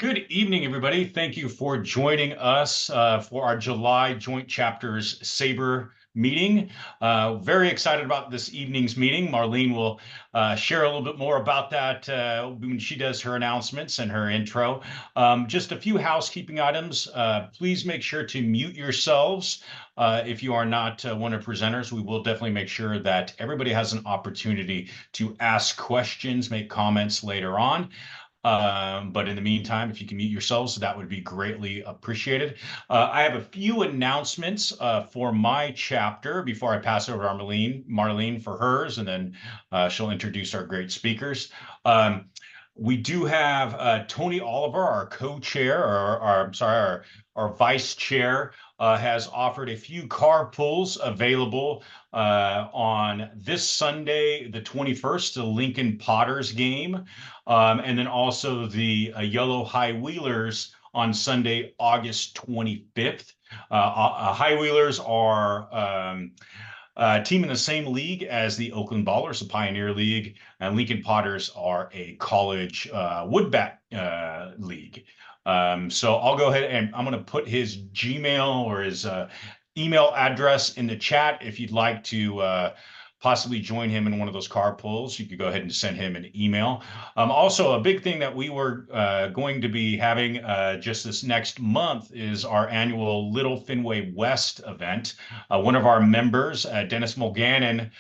Good evening, everybody. Thank you for joining us for our July Joint Chapters SABR meeting. Very excited about this evening's meeting. Marlene will share a little bit more about that when she does her announcements and her intro. Just a few housekeeping items. Please make sure to mute yourselves if you are not one of the presenters. We will definitely make sure that everybody has an opportunity to ask questions, make comments later on. But in the meantime, if you can mute yourselves, that would be greatly appreciated. I have a few announcements for my chapter before I pass over to Marlene for hers, and then she'll introduce our great speakers. We do have Tony Oliver, our co-chair, our vice chair, has offered a few carpools available on this Sunday, the 21st, the Lincoln Potters game, and then also the Yellow High Wheelers on Sunday, August 25th. High Wheelers are a team in the same league as the Oakland Ballers, the Pioneer League, and Lincoln Potters are a college woodbat league. So I'll go ahead and I'm going to put his Gmail or his email address in the chat. If you'd like to possibly join him in one of those carpools, you could go ahead and send him an email. Also, a big thing that we were going to be having just this next month is our annual Little Fenway West event. One of our members, Dennis Mulgannon,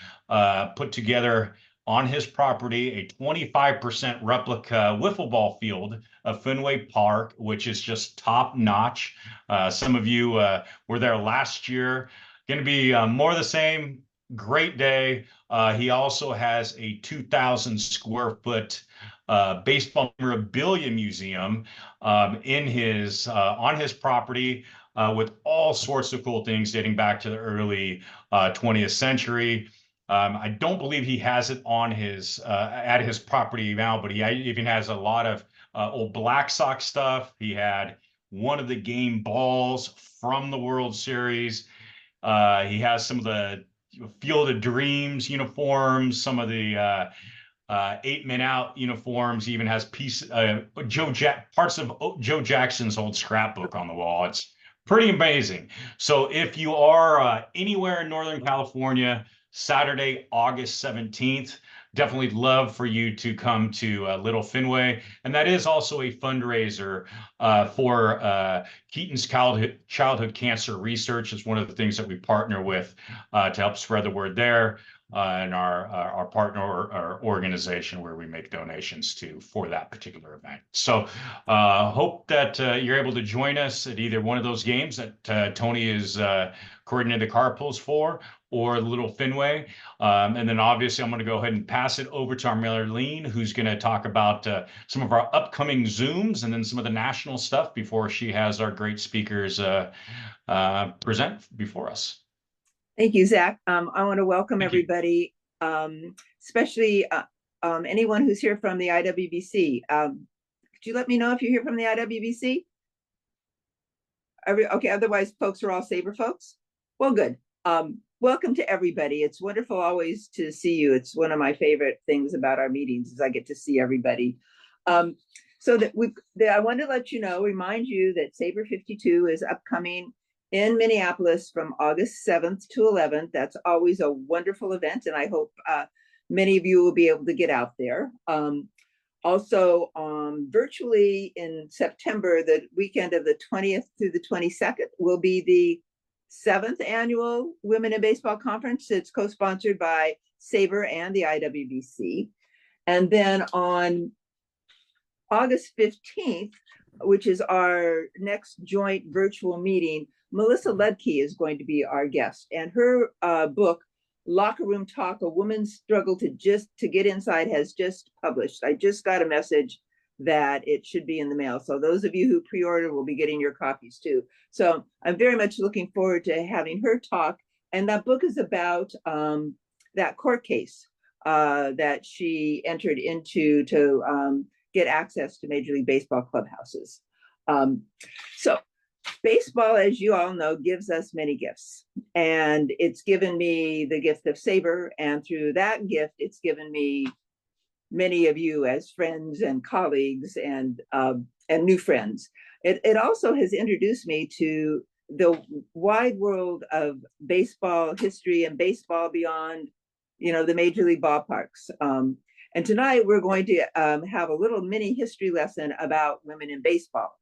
put together on his property a 25% replica wiffle ball field of Fenway Park, which is just top notch. Some of you were there last year. Going to be more of the same. Great day. He also has a 2,000 square foot baseball memorabilia museum in his on his property with all sorts of cool things dating back to the early 20th century. I don't believe he has it on his at his property now, but he even has a lot of old Black Sox stuff. He had one of the game balls from the World Series. He has some of the Field of Dreams uniforms, some of the 8 Men Out uniforms. He even has parts of Joe Jackson's old scrapbook on the wall. It's pretty amazing. So if you are anywhere in Northern California, Saturday, August 17th, definitely love for you to come to Little Fenway. And that is also a fundraiser for Keaton's childhood cancer research. It's one of the things that we partner with to help spread the word there. And our partner or organization where we make donations to for that particular event. So hope that you're able to join us at either one of those games that Tony is coordinating the carpools for, or Little Fenway. And then obviously I'm going to go ahead and pass it over to our Marlene, who's going to talk about some of our upcoming Zooms and then some of the national stuff before she has our great speakers present before us. Thank you, Zach. I want to welcome everybody, especially anyone who's here from the IWBC. Could you let me know if you're here from the IWBC? Okay, otherwise folks are all SABR folks? Well, good. Welcome to everybody. It's wonderful always to see you. It's one of my favorite things about our meetings is I get to see everybody. So that I want to let you know, remind you that SABR 52 is upcoming in Minneapolis from August 7th to 11th. That's always a wonderful event, and I hope many of you will be able to get out there. Also, virtually in September, the weekend of the 20th through the 22nd will be the 7th annual Women in Baseball Conference. It's co-sponsored by SABR and the IWBC. And then on August 15th, which is our next joint virtual meeting, Melissa Ledke is going to be our guest, and her book, Locker Room Talk, A Woman's Struggle to Get Inside, has just published. I just got a message that it should be in the mail. So those of you who pre-order will be getting your copies too. So I'm very much looking forward to having her talk. And that book is about that court case that she entered into to get access to Major League Baseball clubhouses. So baseball, as you all know, gives us many gifts, and it's given me the gift of SABR, and through that gift, it's given me many of you as friends and colleagues and new friends. It also has introduced me to the wide world of baseball history and baseball beyond, the major league ballparks. And tonight we're going to have a little mini history lesson about women in baseball,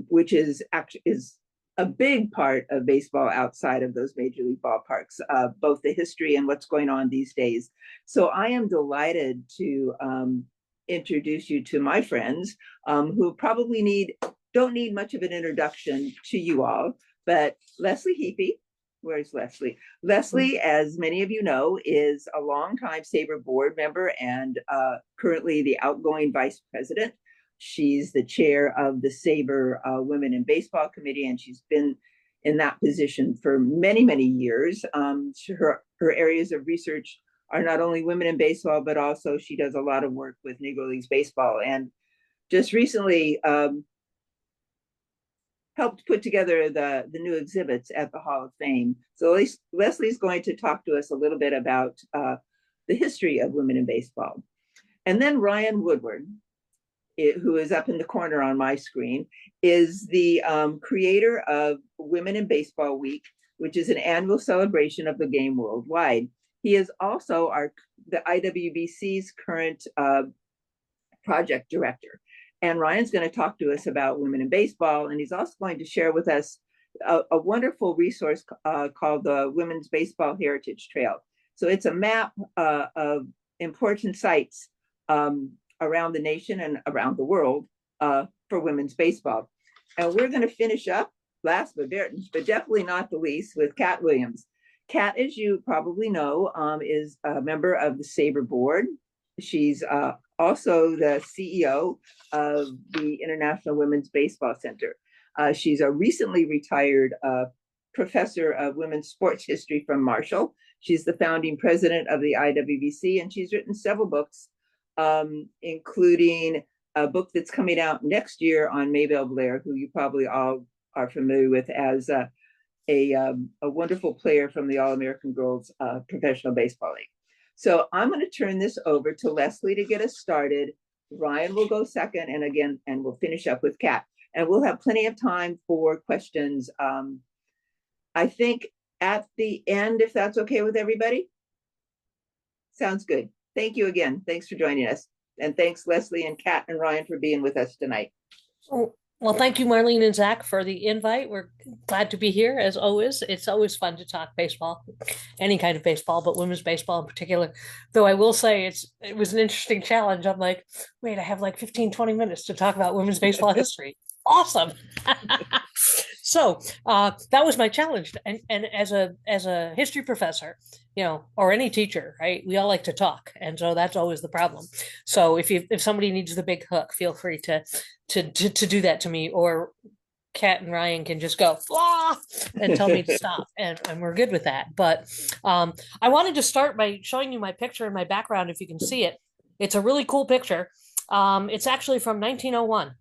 which is a big part of baseball outside of those major league ballparks, both the history and what's going on these days. So I am delighted to introduce you to my friends who probably don't need much of an introduction to you all, but Leslie Heaphy. Where's Leslie? Leslie, as many of you know, is a longtime SABR board member and currently the outgoing vice president. She's the chair of the SABR Women in Baseball Committee, and she's been in that position for many, many years. Her areas of research are not only women in baseball, but also she does a lot of work with Negro Leagues baseball, and just recently helped put together the new exhibits at the Hall of Fame. So Leslie's going to talk to us a little bit about the history of women in baseball. And then Ryan Woodward, who is up in the corner on my screen, is the creator of Women in Baseball Week, which is an annual celebration of the game worldwide. He is also the IWBC's current project director. And Ryan's going to talk to us about women in baseball, and he's also going to share with us a wonderful resource called the Women's Baseball Heritage Trail. So it's a map of important sites around the nation and around the world for women's baseball. And we're going to finish up, last but definitely not the least, with Kat Williams. Kat, as you probably know, is a member of the SABR board. She's also the CEO of the International Women's Baseball Center. She's a recently retired professor of women's sports history from Marshall. She's the founding president of the IWBC, and she's written several books, including a book that's coming out next year on Maybelle Blair, who you probably all are familiar with as a wonderful player from the All-American Girls Professional Baseball League. So I'm going to turn this over to Leslie to get us started. Ryan will go second, and we'll finish up with Kat. And we'll have plenty of time for questions. I think at the end, if that's okay with everybody. Sounds good. Thank you again. Thanks for joining us. And thanks, Leslie and Kat and Ryan, for being with us tonight. Well, thank you, Marlene and Zach, for the invite. We're glad to be here, as always. It's always fun to talk baseball, any kind of baseball, but women's baseball in particular. Though I will say it was an interesting challenge. I'm like, wait, I have like 15, 20 minutes to talk about women's baseball history. Awesome. So that was my challenge. And as a history professor, or any teacher, right? We all like to talk. And so that's always the problem. So if somebody needs the big hook, feel free to do that to me, or Kat and Ryan can just go blah, and tell me to stop, and we're good with that. But I wanted to start by showing you my picture in my background, if you can see it. It's a really cool picture. It's actually from 1901.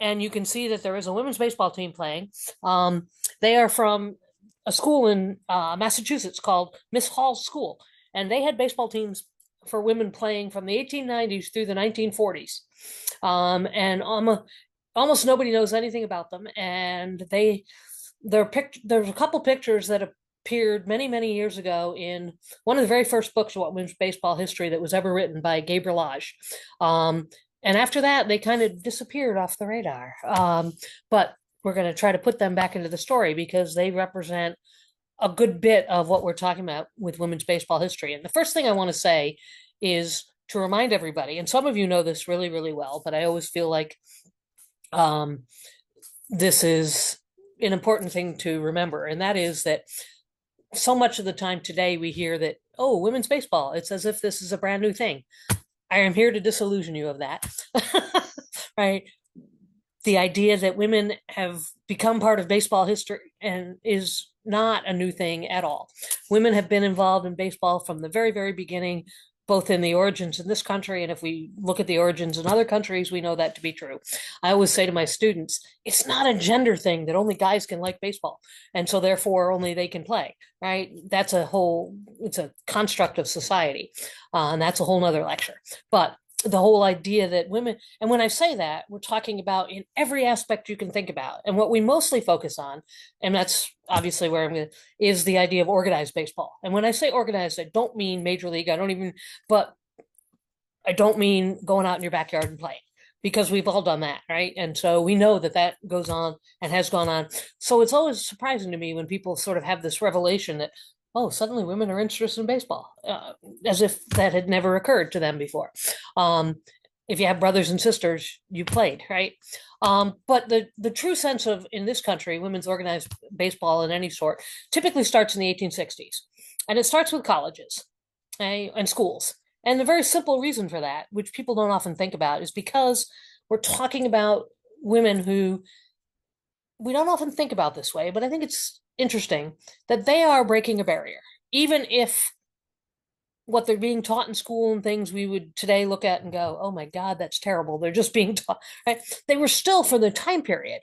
And you can see that there is a women's baseball team playing. They are from a school in Massachusetts called Miss Hall's School. And they had baseball teams for women playing from the 1890s through the 1940s. And almost nobody knows anything about them. And there's a couple pictures that appeared many, many years ago in one of the very first books about women's baseball history that was ever written by Gabriel Lodge. And after that, they kind of disappeared off the radar. But we're going to try to put them back into the story because they represent a good bit of what we're talking about with women's baseball history. And the first thing I want to say is to remind everybody, and some of you know this really, really well, but I always feel like this is an important thing to remember. And that is that so much of the time today we hear that, oh, women's baseball, it's as if this is a brand new thing. I am here to disillusion you of that, right? The idea that women have become part of baseball history and is not a new thing at all. Women have been involved in baseball from the very, very beginning, both in the origins in this country, and if we look at the origins in other countries, we know that to be true. I always say to my students, it's not a gender thing that only guys can like baseball, and so therefore only they can play, right? It's a construct of society, and that's a whole nother lecture. But the whole idea that women, and when I say that, we're talking about in every aspect you can think about. And what we mostly focus on, and that's obviously where I'm going to, is the idea of organized baseball. And when I say organized, I don't mean major league. But I don't mean going out in your backyard and playing, because we've all done that, right? And so we know that that goes on and has gone on. So it's always surprising to me when people sort of have this revelation that, oh, suddenly women are interested in baseball, as if that had never occurred to them before. If you have brothers and sisters, you played, right? But the true sense of, in this country, women's organized baseball in any sort typically starts in the 1860s. And it starts with colleges, okay, and schools. And the very simple reason for that, which people don't often think about, is because we're talking about women who, we don't often think about this way, but I think it's interesting that they are breaking a barrier. Even if what they're being taught in school and things we would today look at and go, oh my God, that's terrible. They're just being taught, right? They were still, for the time period,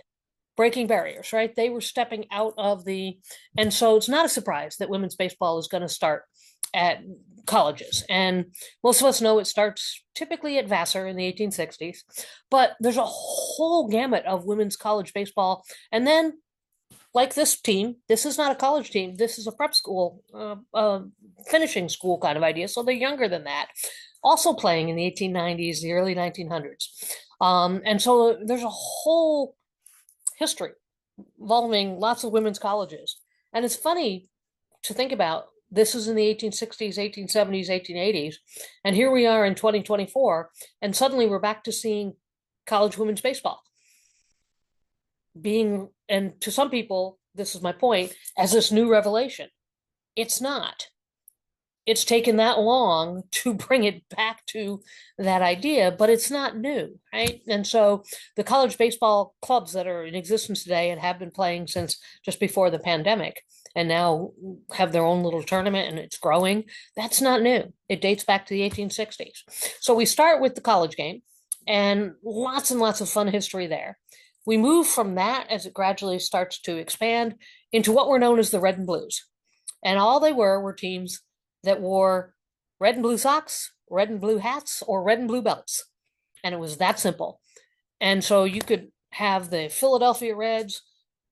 breaking barriers, right? They were stepping out of and so it's not a surprise that women's baseball is going to start at colleges. And most of us know it starts typically at Vassar in the 1860s, but there's a whole gamut of women's college baseball. And then, like this team, this is not a college team. This is a prep school, finishing school kind of idea. So they're younger than that. Also playing in the 1890s, the early 1900s. And so there's a whole history involving lots of women's colleges. And it's funny to think about, this is in the 1860s, 1870s, 1880s. And here we are in 2024. And suddenly we're back to seeing college women's baseball being, and to some people, this is my point, as this new revelation. It's not. It's taken that long to bring it back to that idea, but it's not new, right? And so the college baseball clubs that are in existence today and have been playing since just before the pandemic, and now have their own little tournament and it's growing, that's not new. It dates back to the 1860s. So we start with the college game and lots of fun history there. We move from that, as it gradually starts to expand, into what were known as the Red and Blues. And all they were teams that wore red and blue socks, red and blue hats, or red and blue belts. And it was that simple. And so you could have the Philadelphia Reds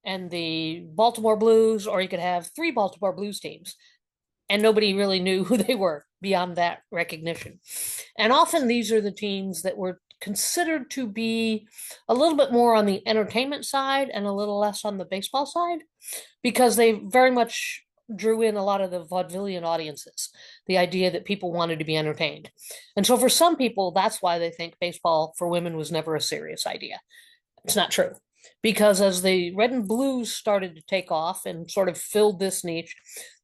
and the Baltimore Blues, or you could have 3 Baltimore Blues teams. And nobody really knew who they were beyond that recognition. And often these are the teams that were considered to be a little bit more on the entertainment side and a little less on the baseball side, because they very much drew in a lot of the vaudevillian audiences, the idea that people wanted to be entertained. And so for some people, that's why they think baseball for women was never a serious idea. It's not true, because as the Red and Blues started to take off and sort of filled this niche,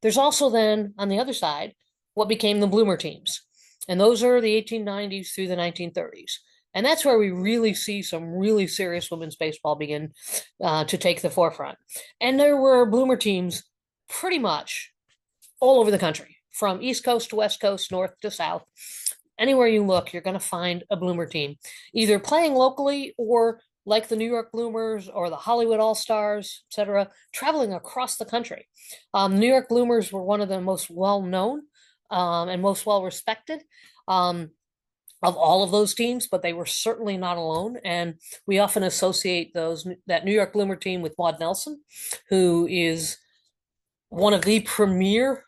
there's also then on the other side what became the bloomer teams. And those are the 1890s through the 1930s. And that's where we really see some really serious women's baseball begin to take the forefront. And there were bloomer teams pretty much all over the country, from East Coast to West Coast, North to South. Anywhere you look, you're going to find a bloomer team, either playing locally or like the New York Bloomers or the Hollywood All-Stars, et cetera, traveling across the country. New York Bloomers were one of the most well-known and most well-respected of all of those teams, but they were certainly not alone. And we often associate that New York Bloomer team with Maud Nelson, who is one of the premier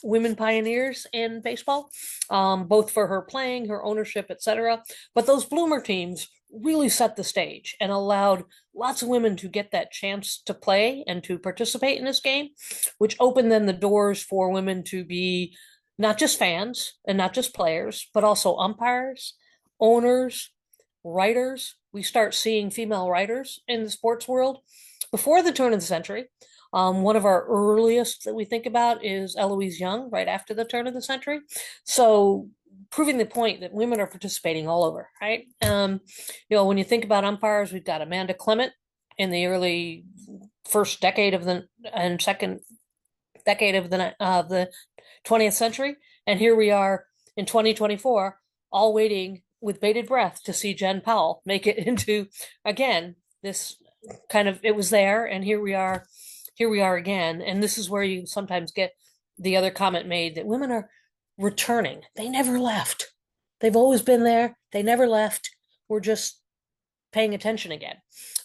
women pioneers in baseball, both for her playing, her ownership, etc. But those bloomer teams really set the stage and allowed lots of women to get that chance to play and to participate in this game, which opened then the doors for women to be not just fans and not just players, but also umpires, owners, writers. We start seeing female writers in the sports world before the turn of the century. One of our earliest that we think about is Eloise Young, right after the turn of the century. So proving the point that women are participating all over, right? When you think about umpires, we've got Amanda Clement in the early first decade of and second decade of the 20th century. And here we are in 2024, all waiting with bated breath to see Jen Powell make it into, again, this kind of, it was there, and here we are again. And this is where you sometimes get the other comment made that women are returning. They never left. They've always been there. They never left. We're just paying attention again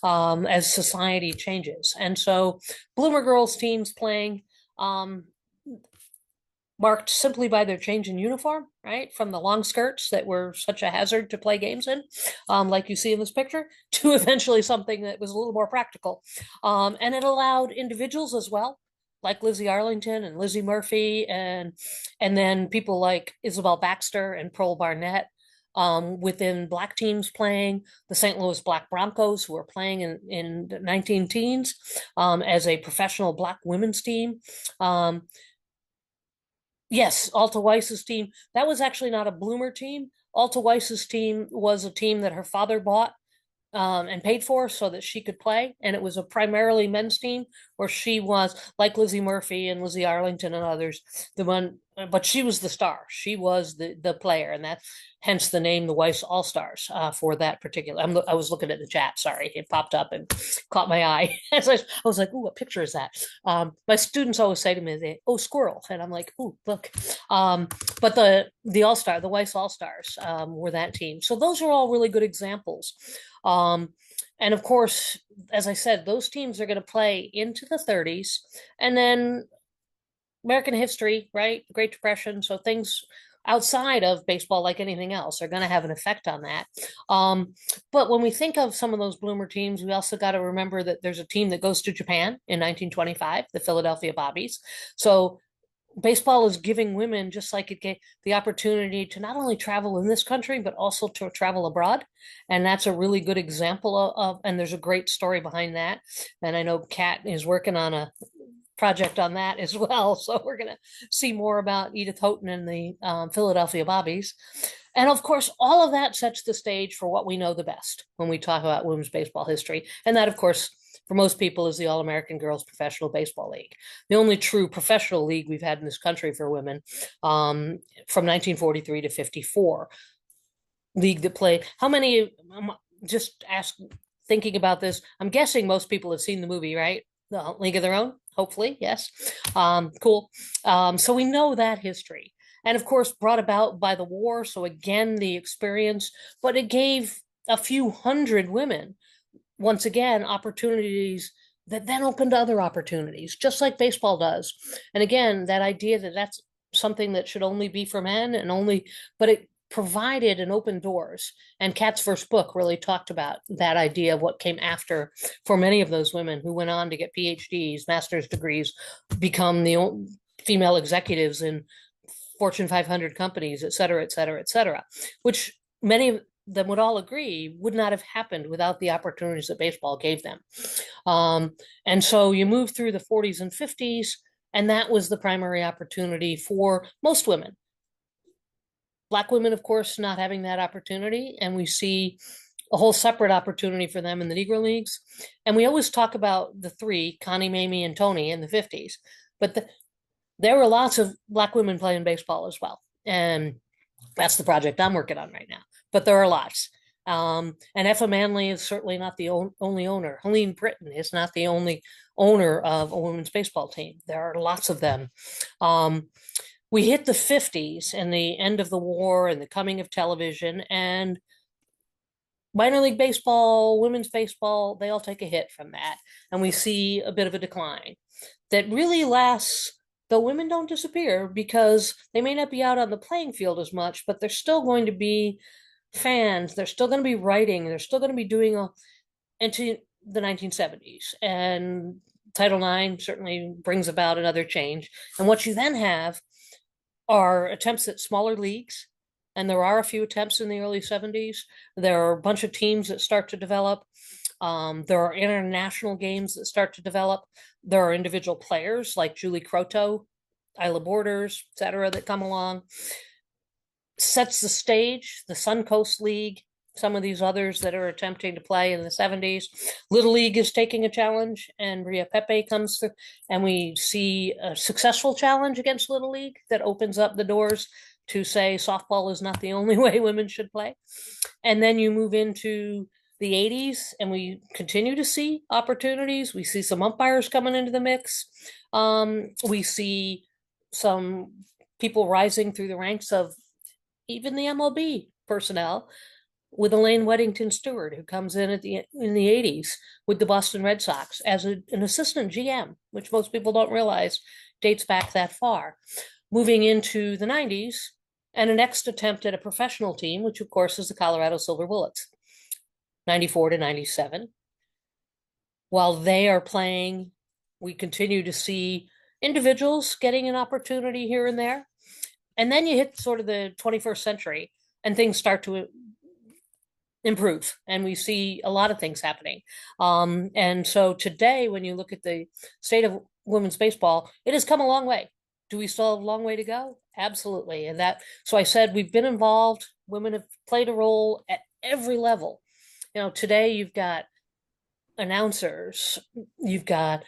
as society changes. And so Bloomer girls teams playing marked simply by their change in uniform, right? From the long skirts that were such a hazard to play games in, like you see in this picture, to eventually something that was a little more practical. And it allowed individuals as well, like Lizzie Arlington and Lizzie Murphy, and then people like Isabel Baxter and Pearl Barnett, within Black teams playing, the St. Louis Black Broncos, who were playing in the 19 teens as a professional Black women's team. Yes, Alta Weiss's team. That was actually not a Bloomer team. Alta Weiss's team was a team that her father bought and paid for so that she could play. And it was a primarily men's team where she was, like Lizzie Murphy and Lizzie Arlington and others, the one, but she was the star. She was the player, and that hence the name, the Weiss All-Stars, for that particular. I was looking at the chat, sorry, it popped up and caught my eye. As I was like, ooh, what picture is that? My students always say to me, oh, squirrel. And I'm like, ooh, look. But the All-Star, the Weiss All-Stars were that team. So those are all really good examples. And of course, as I said, those teams are going to play into the 30s, and then American history, right? Great Depression. So things outside of baseball, like anything else, are going to have an effect on that. But when we think of some of those Bloomer teams, we also got to remember that there's a team that goes to Japan in 1925, the Philadelphia Bobbies. So baseball is giving women, just like it gave the opportunity to not only travel in this country, but also to travel abroad. And that's a really good example of, and there's a great story behind that. And I know Kat is working on a project on that as well. So we're going to see more about Edith Houghton and the Philadelphia Bobbies. And of course, all of that sets the stage for what we know the best when we talk about women's baseball history. And that, of course, for most people, is the All-American Girls Professional Baseball League, the only true professional league we've had in this country for women, from 1943 to 54. League that played, how many, just ask, thinking about this, I'm guessing most people have seen the movie, right? The League of Their Own, hopefully, yes. Cool. So we know that history. And of course, brought about by the war. So again, the experience, but it gave a few hundred women, once again, opportunities that then opened other opportunities, just like baseball does. And again, that idea that that's something that should only be for men and only, but it provided and opened doors. And Kat's first book really talked about that idea of what came after for many of those women who went on to get PhDs, master's degrees, become the female executives in Fortune 500 companies, et cetera, et cetera, et cetera, which many of them would all agree would not have happened without the opportunities that baseball gave them. And so you move through the 40s and 50s, and that was the primary opportunity for most women. Black women, of course, not having that opportunity, and we see a whole separate opportunity for them in the Negro Leagues. And we always talk about the three, Connie, Mamie, and Tony, in the 50s, but there were lots of Black women playing baseball as well. And that's the project I'm working on right now. But there are lots. And Effa Manley is certainly not the only owner. Helene Britton is not the only owner of a women's baseball team. There are lots of them. We hit the 50s and the end of the war and the coming of television, and minor league baseball, women's baseball, they all take a hit from that. And we see a bit of a decline that really lasts, though women don't disappear, because they may not be out on the playing field as much, but they're still going to be fans. They're still going to be writing. They're still going to be doing into the 1970s. And Title IX certainly brings about another change. And what you then have are attempts at smaller leagues. And there are a few attempts in the early 70s. There are a bunch of teams that start to develop. There are international games that start to develop. There are individual players like Julie Croteau, Isla Borders, et cetera, that come along. Sets the stage, the Suncoast League, some of these others that are attempting to play in the 70s. Little League is taking a challenge, and Ria Pepe comes through, and we see a successful challenge against Little League that opens up the doors to say softball is not the only way women should play. And then you move into the 80s and we continue to see opportunities. We see some umpires coming into the mix. We see some people rising through the ranks of even the MLB personnel, with Elaine Weddington Stewart, who comes in in the 80s with the Boston Red Sox as an assistant GM, which most people don't realize dates back that far. Moving into the 90s, and a next attempt at a professional team, which of course is the Colorado Silver Bullets, 94 to 97. While they are playing, we continue to see individuals getting an opportunity here and there. And then you hit sort of the 21st century and things start to improve, and we see a lot of things happening. And so today, when you look at the state of women's baseball, it has come a long way. Do we still have a long way to go? Absolutely. And so I said, we've been involved. Women have played a role at every level. You know, today you've got announcers, you've got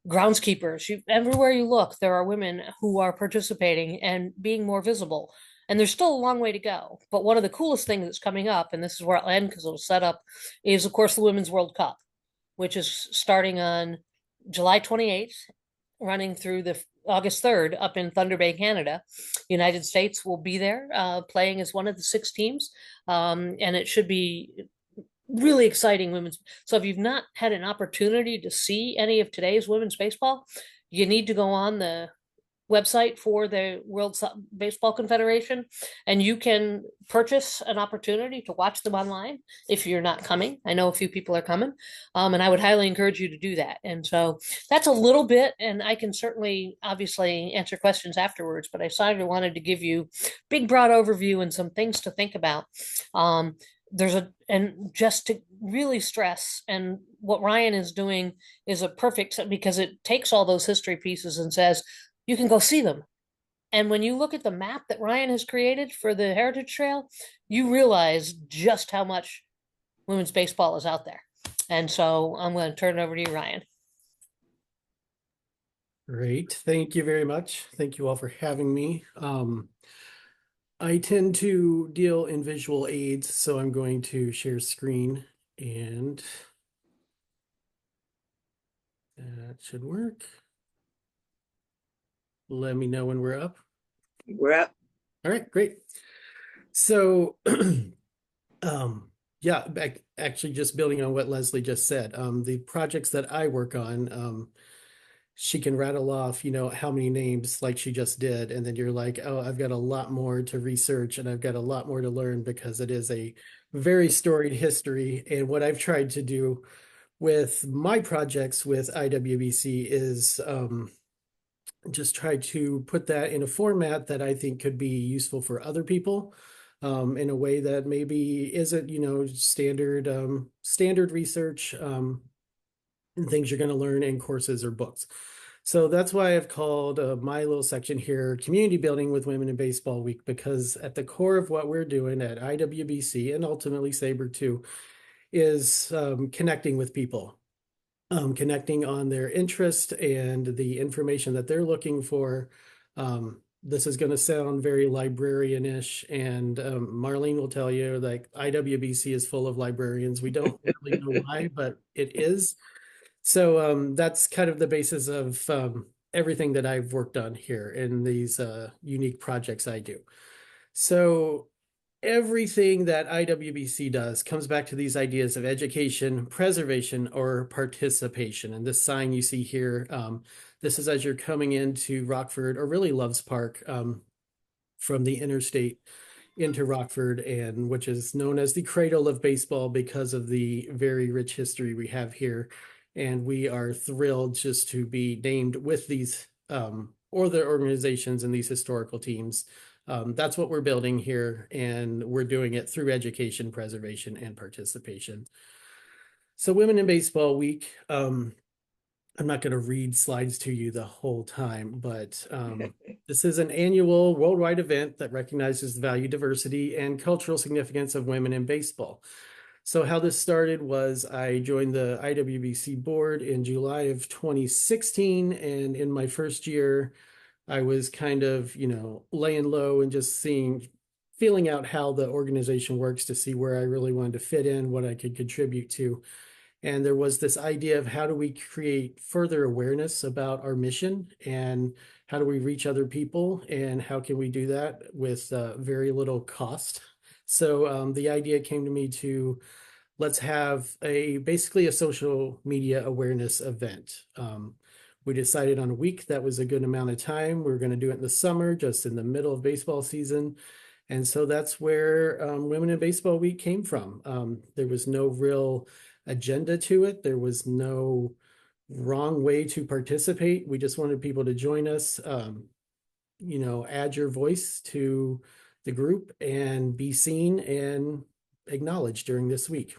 groundskeepers. Everywhere you look, there are women who are participating and being more visible. And there's still a long way to go. But one of the coolest things that's coming up, and this is where I'll end because it'll set up, is of course the Women's World Cup, which is starting on July 28th, running through the August 3rd up in Thunder Bay, Canada. United States will be there playing as one of the 6 teams. And it should be really exciting women's. So if you've not had an opportunity to see any of today's women's baseball, you need to go on the website for the World Baseball Confederation, and you can purchase an opportunity to watch them online if you're not coming. I know a few people are coming, and I would highly encourage you to do that. And so that's a little bit, and I can certainly obviously answer questions afterwards, but I decided I wanted to give you a big broad overview and some things to think about. And just to really stress, and what Ryan is doing is a perfect, because it takes all those history pieces and says, you can go see them. And when you look at the map that Ryan has created for the Heritage Trail, you realize just how much women's baseball is out there. And so I'm going to turn it over to you, Ryan. Great. Thank you very much. Thank you all for having me. I tend to deal in visual aids, so I'm going to share screen, and that should work. Let me know when we're up. We're up. All right, great. So, yeah, actually just building on what Leslie just said, the projects that I work on, she can rattle off, how many names like she just did. And then you're like, oh, I've got a lot more to research and I've got a lot more to learn, because it is a very storied history. And what I've tried to do with my projects with IWBC is just try to put that in a format that I think could be useful for other people, in a way that maybe isn't, standard research, and things you're going to learn in courses or books. So that's why I've called my little section here Community Building with Women in Baseball Week, because at the core of what we're doing at IWBC and ultimately SABR too is connecting with people, connecting on their interest and the information that they're looking for. This is going to sound very librarian-ish, and Marlene will tell you like IWBC is full of librarians. We don't really know why, but it is. So that's kind of the basis of everything that I've worked on here in these unique projects I do. So everything that IWBC does comes back to these ideas of education, preservation, or participation. And this sign you see here, this is as you're coming into Rockford, or really Loves Park, from the interstate into Rockford, and which is known as the cradle of baseball because of the very rich history we have here. And we are thrilled just to be named with these other organizations and these historical teams. That's what we're building here, and we're doing it through education, preservation, and participation. So Women in Baseball Week, I'm not going to read slides to you the whole time, but this is an annual worldwide event that recognizes the value, diversity, and cultural significance of women in baseball. So how this started was I joined the IWBC board in July of 2016, and in my first year, I was kind of, laying low and just feeling out how the organization works to see where I really wanted to fit in, what I could contribute to. And there was this idea of how do we create further awareness about our mission, and how do we reach other people, and how can we do that with very little cost. So the idea came to me to let's have basically a social media awareness event. We decided on a week that was a good amount of time. We were going to do it in the summer, just in the middle of baseball season. And so that's where Women in Baseball Week came from. There was no real agenda to it. There was no wrong way to participate. We just wanted people to join us, add your voice to the group and be seen and acknowledged during this week.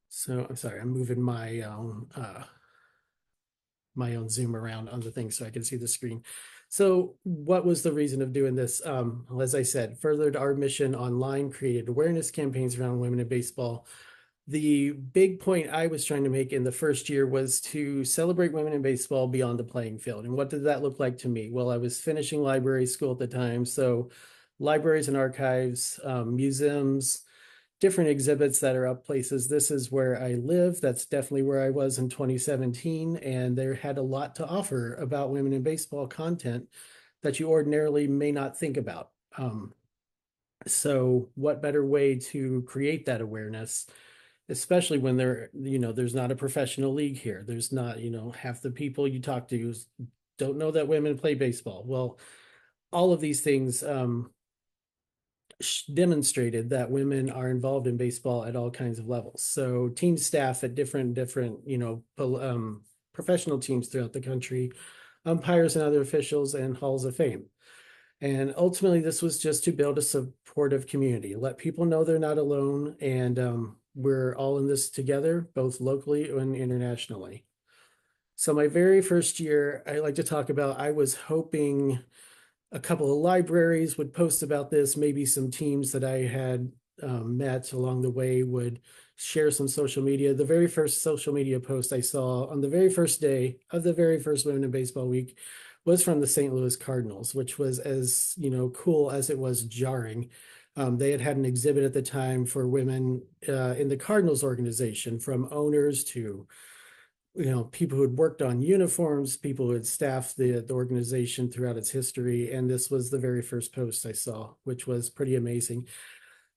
So I'm sorry, I'm moving my own Zoom around on the thing so I can see the screen. So what was the reason of doing this? Well, as I said, furthered our mission online, created awareness campaigns around women in baseball. The big point I was trying to make in the first year was to celebrate women in baseball beyond the playing field. And what did that look like to me? Well, I was finishing library school at the time. So libraries and archives, museums, different exhibits that are up places. This is where I live. That's definitely where I was in 2017. And there had a lot to offer about women in baseball content that you ordinarily may not think about. So what better way to create that awareness, especially when there's not a professional league here. There's not, half the people you talk to don't know that women play baseball. Well, all of these things demonstrated that women are involved in baseball at all kinds of levels. So team staff at different, professional teams throughout the country, umpires and other officials, and halls of fame. And ultimately, this was just to build a supportive community, let people know they're not alone, and we're all in this together, both locally and internationally. So my very first year, I like to talk about, I was hoping a couple of libraries would post about this. Maybe some teams that I had met along the way would share some social media. The very first social media post I saw on the very first day of the very first Women in Baseball Week was from the St. Louis Cardinals, which was as cool as it was jarring. They had an exhibit at the time for women in the Cardinals organization, from owners to people who had worked on uniforms, people who had staffed the organization throughout its history. And this was the very first post I saw, which was pretty amazing.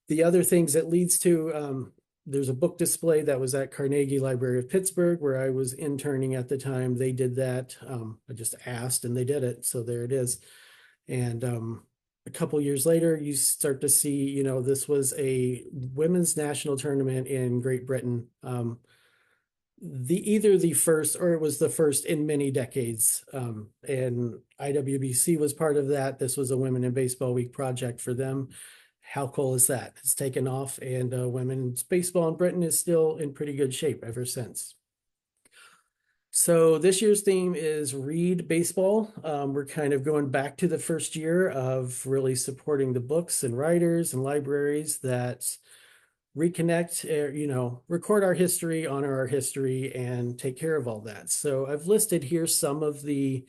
The other things it leads to, there's a book display that was at Carnegie Library of Pittsburgh, where I was interning at the time. They did that. I just asked and they did it. So there it is. And a couple years later, you start to see, this was a women's national tournament in Great Britain. Either the first, or it was the first in many decades. And IWBC was part of that. This was a Women in Baseball Week project for them. How cool is that? It's taken off, and women's baseball in Britain is still in pretty good shape ever since. So this year's theme is Read Baseball. We're kind of going back to the first year of really supporting the books and writers and libraries that reconnect, record our history, honor our history, and take care of all that. So I've listed here some of the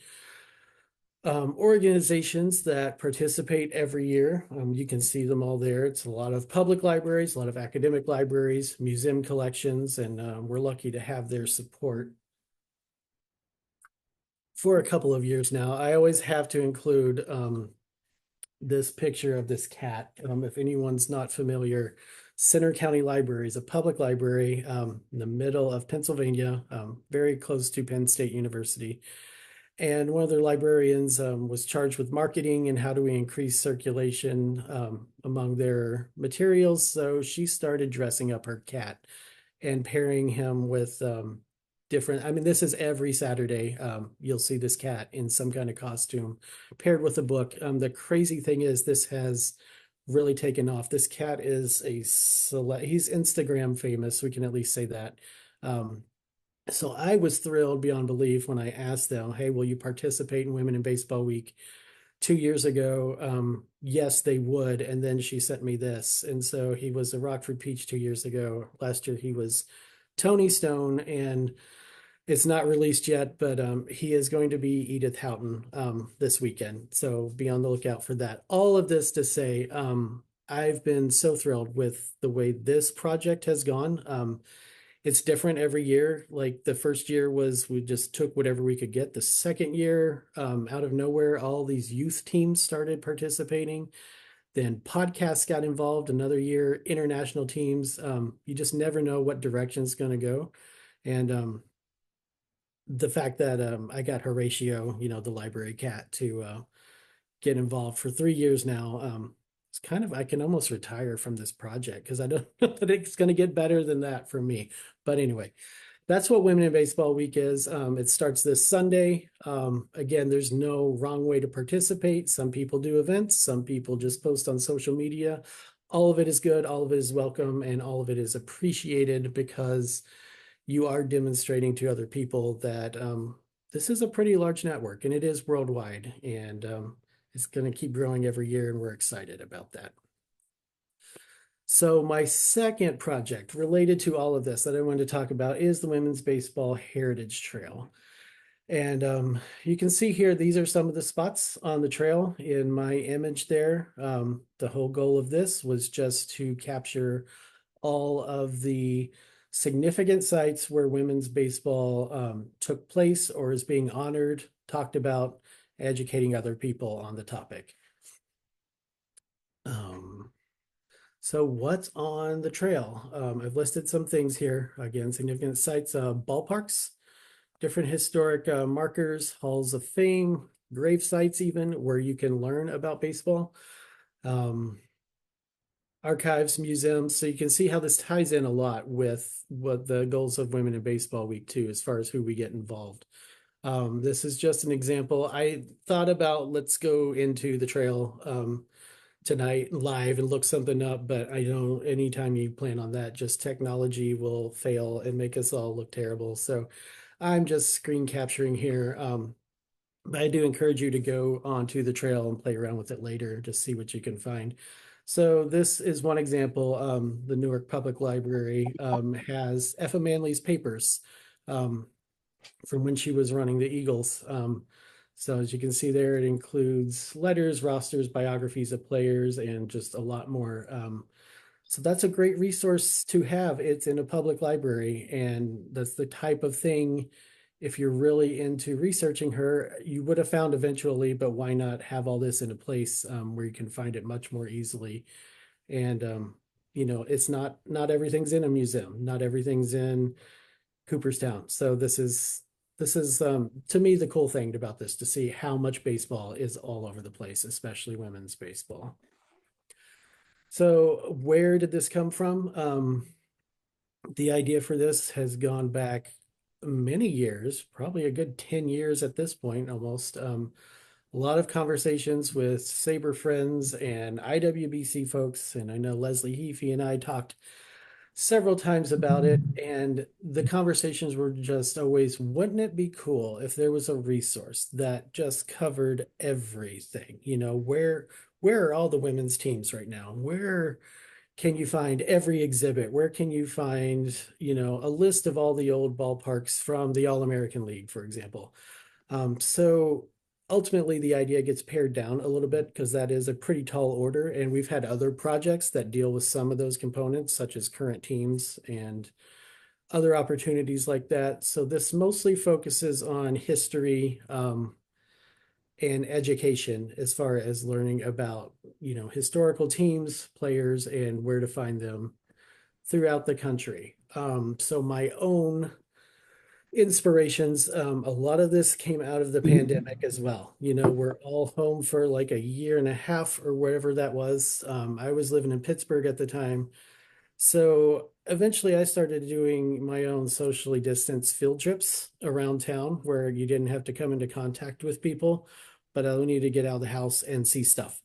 organizations that participate every year. You can see them all there. It's a lot of public libraries, a lot of academic libraries, museum collections, and we're lucky to have their support for a couple of years now. I always have to include this picture of this cat. If anyone's not familiar, Center County Library is a public library in the middle of Pennsylvania, very close to Penn State University. And one of their librarians was charged with marketing and how do we increase circulation among their materials. So she started dressing up her cat and pairing him with this is every Saturday. You'll see this cat in some kind of costume paired with a book. The crazy thing is this has really taken off. This cat is he's Instagram famous. We can at least say that. So I was thrilled beyond belief when I asked them, hey, will you participate in Women in Baseball Week 2 years ago? Yes, they would. And then she sent me this. And so he was a Rockford Peach 2 years ago. Last year, he was Tony Stone. And It's not released yet, but he is going to be Edith Houghton this weekend. So be on the lookout for that. All of this to say, I've been so thrilled with the way this project has gone. It's different every year. Like the first year was we just took whatever we could get. The second year, out of nowhere, all these youth teams started participating. Then podcasts got involved. Another year, international teams. You just never know what direction it's going to go. And the fact that I got Horatio, the library cat, to get involved for 3 years now. It's kind of, I can almost retire from this project because I don't know that it's going to get better than that for me. But anyway, that's what Women in Baseball Week is. It starts this Sunday. Again, there's no wrong way to participate. Some people do events, some people just post on social media. All of it is good, all of it is welcome, and all of it is appreciated because you are demonstrating to other people that this is a pretty large network and it is worldwide, and it's going to keep growing every year, and we're excited about that. So my second project related to all of this that I wanted to talk about is the Women's Baseball Heritage Trail. And you can see here, these are some of the spots on the trail in my image there. The whole goal of this was just to capture all of the significant sites where women's baseball took place or is being honored, talked about, educating other people on the topic. So what's on the trail? I've listed some things here. Again, significant sites, ballparks, different historic markers, halls of fame, grave sites even, where you can learn about baseball. Archives, museums. So you can see how this ties in a lot with what the goals of Women in Baseball Week too, as far as who we get involved. This is just an example. I thought about, let's go into the trail tonight live and look something up, but I know anytime you plan on that, just technology will fail and make us all look terrible. So I'm just screen capturing here. But I do encourage you to go onto the trail and play around with it later, just see what you can find. So this is one example. The Newark Public Library has Effa Manley's papers from when she was running the Eagles. So as you can see there, it includes letters, rosters, biographies of players, and just a lot more. So that's a great resource to have. It's in a public library, and that's the type of thing, if you're really into researching her, you would have found eventually, but why not have all this in a place where you can find it much more easily? And, it's not everything's in a museum, not everything's in Cooperstown. So this is to me the cool thing about this, to see how much baseball is all over the place, especially women's baseball. So where did this come from? The idea for this has gone back many years, probably a good 10 years at this point, almost. A lot of conversations with SABR friends and IWBC folks, and I know Leslie Heaphy and I talked several times about it, and the conversations were just always, wouldn't it be cool if there was a resource that just covered everything? Where are all the women's teams right now? Where can you find every exhibit? Where can you find, a list of all the old ballparks from the All-American League, for example? So ultimately, the idea gets pared down a little bit because that is a pretty tall order. And we've had other projects that deal with some of those components, such as current teams and other opportunities like that. So this mostly focuses on history and education as far as learning about, historical teams, players, and where to find them throughout the country. So my own inspirations, a lot of this came out of the pandemic as well. We're all home for like a year and a half or whatever that was. I was living in Pittsburgh at the time. So eventually I started doing my own socially distanced field trips around town where you didn't have to come into contact with people, but I needed to get out of the house and see stuff.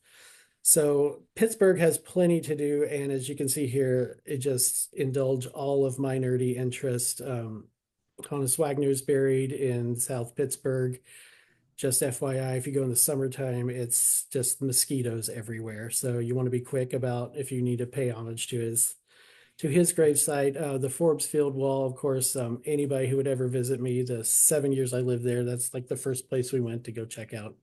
So Pittsburgh has plenty to do. And as you can see here, it just indulged all of my nerdy interest. Honus Wagner's buried in South Pittsburgh. Just FYI, if you go in the summertime, it's just mosquitoes everywhere. So you want to be quick about if you need to pay homage to to his gravesite. The Forbes Field wall, of course, anybody who would ever visit me, the 7 years I lived there, that's like the first place we went to go check out.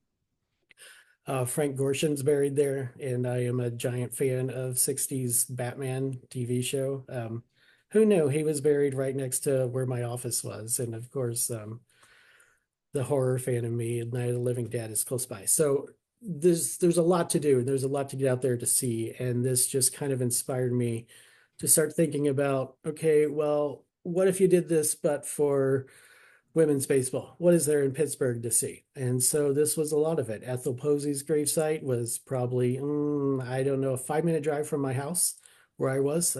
Frank Gorshin's buried there, and I am a giant fan of 60s Batman TV show. Who knew he was buried right next to where my office was? And of course, the horror fan in me, Night of the Living Dead, is close by. So there's a lot to do. There's a lot to get out there to see. And this just kind of inspired me to start thinking about, okay, well, what if you did this, but for women's baseball? What is there in Pittsburgh to see? And so this was a lot of it. Ethel Posey's gravesite was probably, I don't know, a 5-minute drive from my house where I was,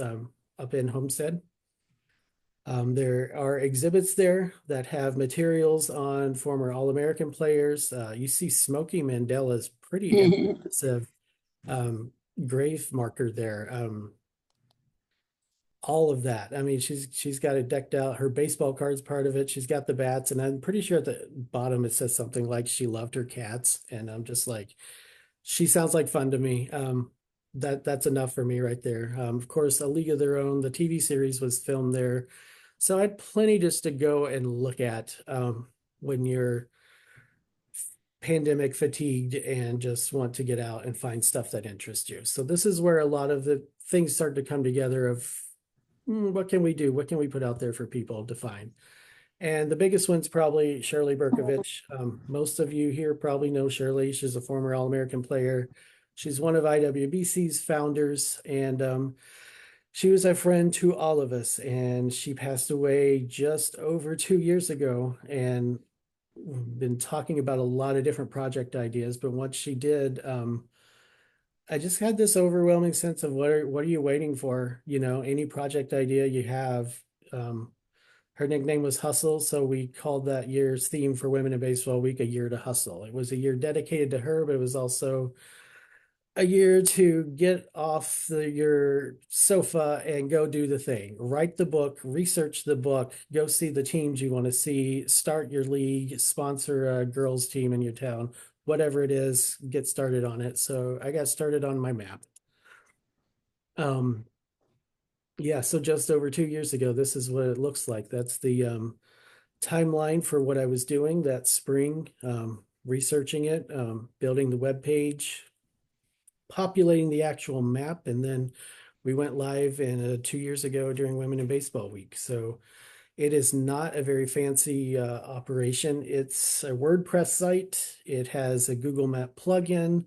up in Homestead. There are exhibits there that have materials on former All-American players. You see Smokey Mandela's pretty impressive grave marker there. All of that. I mean, she's got it decked out. Her baseball card's part of it. She's got the bats, and I'm pretty sure at the bottom it says something like she loved her cats. And I'm just like, she sounds like fun to me. That's enough for me right there. Of course, A League of Their Own, the TV series, was filmed there. So I had plenty just to go and look at when you're pandemic fatigued and just want to get out and find stuff that interests you. So this is where a lot of the things start to come together of what can we do? What can we put out there for people to find? And the biggest one's probably Shirley Berkovich. Most of you here probably know Shirley. She's a former All-American player. She's one of IWBC's founders, and she was a friend to all of us, and she passed away just over 2 years ago. And we've been talking about a lot of different project ideas, but once she did, I just had this overwhelming sense of what are you waiting for? You know, any project idea you have. Her nickname was Hustle, so we called that year's theme for Women in Baseball Week A Year to Hustle. It was a year dedicated to her, but it was also a year to get off your sofa and go do the thing. Write the book, research the book, go see the teams you want to see, start your league, sponsor a girls team in your town, whatever it is, get started on it. So I got started on my map. Yeah, so just over 2 years ago, this is what it looks like. That's the timeline for what I was doing that spring, researching it, building the web page, populating the actual map, and then we went live in 2 years ago during Women in Baseball Week. So it is not a very fancy operation. It's a WordPress site. It has a Google Map plugin.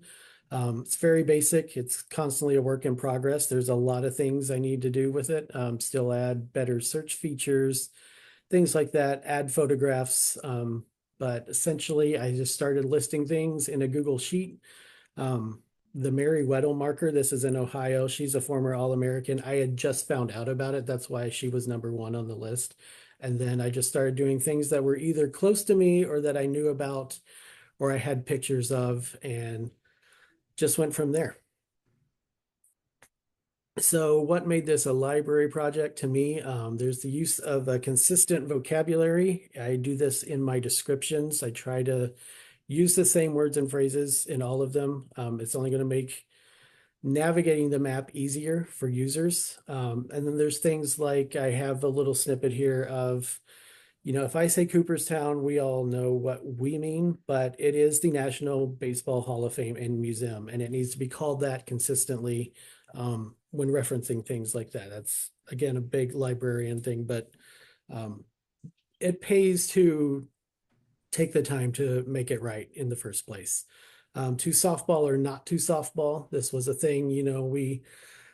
It's very basic. It's constantly a work in progress. There's a lot of things I need to do with it. Still add better search features, things like that, add photographs. But essentially, I just started listing things in a Google Sheet. The Mary Weddle marker, this is in Ohio. She's a former All-American. I had just found out about it. That's why she was #1 on the list. And then I just started doing things that were either close to me or that I knew about or I had pictures of, and just went from there. So what made this a library project to me? There's the use of a consistent vocabulary. I do this in my descriptions. I try to use the same words and phrases in all of them. It's only going to make navigating the map easier for users. And then there's things like I have a little snippet here of, if I say Cooperstown, we all know what we mean, but it is the National Baseball Hall of Fame and Museum, and it needs to be called that consistently when referencing things like that. That's, again, a big librarian thing, but it pays to take the time to make it right in the first place. To softball or not to softball, this was a thing, we,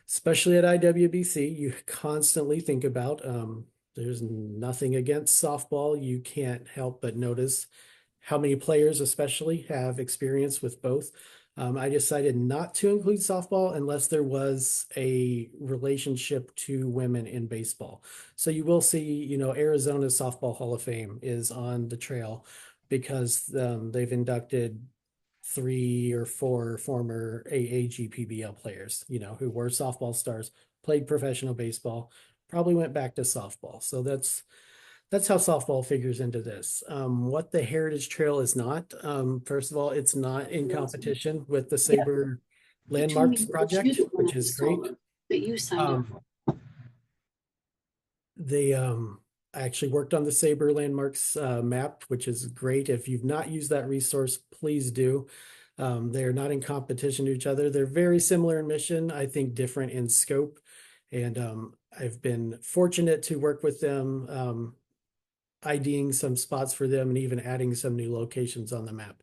especially at IWBC, you constantly think about. There's nothing against softball. You can't help but notice how many players especially have experience with both. I decided not to include softball unless there was a relationship to women in baseball. So you will see, Arizona's Softball Hall of Fame is on the trail because they've inducted 3 or 4 former AAGPBL players, who were softball stars, played professional baseball, probably went back to softball. So that's how softball figures into this. What the Heritage Trail is not, first of all, it's not in competition with the SABR Landmarks project, which is great. That you signed up for. They I actually worked on the SABR landmarks map, which is great. If you've not used that resource, please do. They're not in competition to each other. They're very similar in mission, I think different in scope. And I've been fortunate to work with them, IDing some spots for them and even adding some new locations on the map.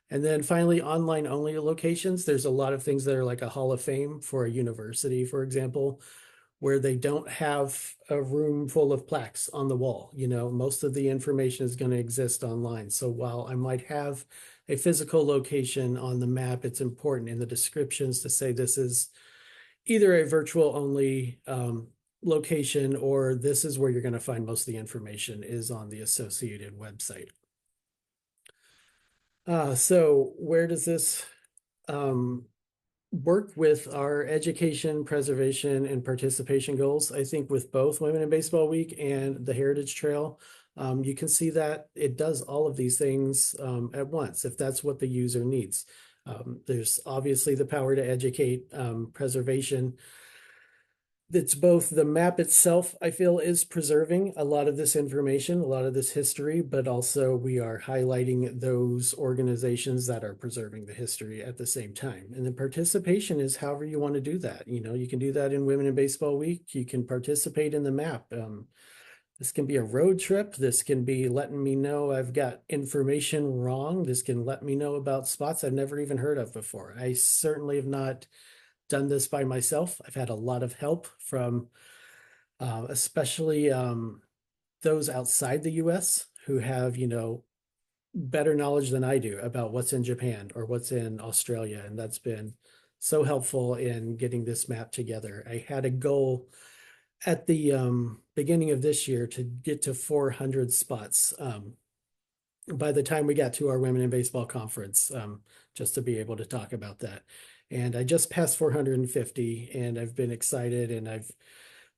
And then finally, online only locations. There's a lot of things that are like a Hall of Fame for a university, for example, where they don't have a room full of plaques on the wall. You know, most of the information is going to exist online. So while I might have a physical location on the map, it's important in the descriptions to say this is either a virtual only location, or this is where you're going to find most of the information is on the associated website. So where does this work with our education, preservation, and participation goals? I think with both Women in Baseball Week and the Heritage Trail, you can see that it does all of these things at once, if that's what the user needs. There's obviously the power to educate, preservation. It's both the map itself, I feel, is preserving a lot of this information, a lot of this history, but also we are highlighting those organizations that are preserving the history at the same time. And then participation is however you want to do that. You know, you can do that in Women in Baseball Week. You can participate in the map. This can be a road trip. This can be letting me know I've got information wrong. This can let me know about spots I've never even heard of before. I certainly have not done this by myself. I've had a lot of help from especially those outside the US who have, you know, better knowledge than I do about what's in Japan or what's in Australia. And that's been so helpful in getting this map together. I had a goal at the beginning of this year to get to 400 spots by the time we got to our Women in Baseball conference, just to be able to talk about that. And I just passed 450, and I've been excited, and I've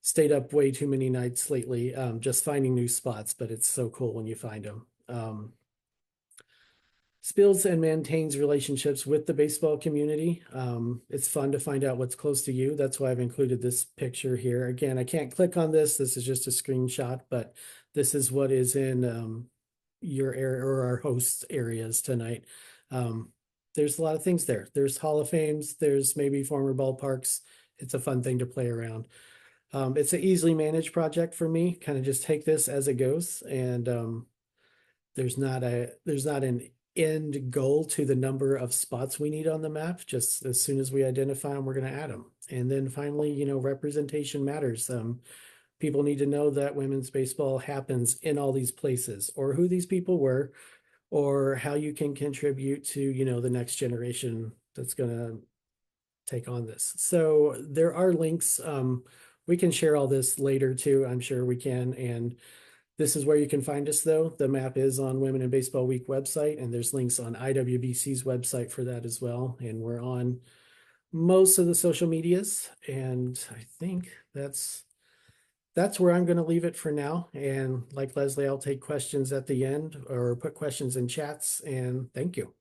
stayed up way too many nights lately, just finding new spots, but it's so cool when you find them. Builds and maintains relationships with the baseball community. It's fun to find out what's close to you. That's why I've included this picture here. Again, I can't click on this. This is just a screenshot, but this is what is in your area or our host areas tonight. There's a lot of things there. There's Hall of Fames. There's maybe former ballparks. It's a fun thing to play around. It's an easily managed project for me. Kind of just take this as it goes, and there's not an end goal to the number of spots we need on the map. Just as soon as we identify them, we're going to add them. And then finally, you know, representation matters. People need to know that women's baseball happens in all these places, or who these people were, or how you can contribute to, you know, the next generation that's going to take on this. So there are links. We can share all this later too. I'm sure we can. And this is where you can find us, though. The map is on Women in Baseball Week website, and there's links on IWBC's website for that as well. And we're on most of the social medias. And I think that's where I'm going to leave it for now. And like Leslie, I'll take questions at the end or put questions in chats. And thank you.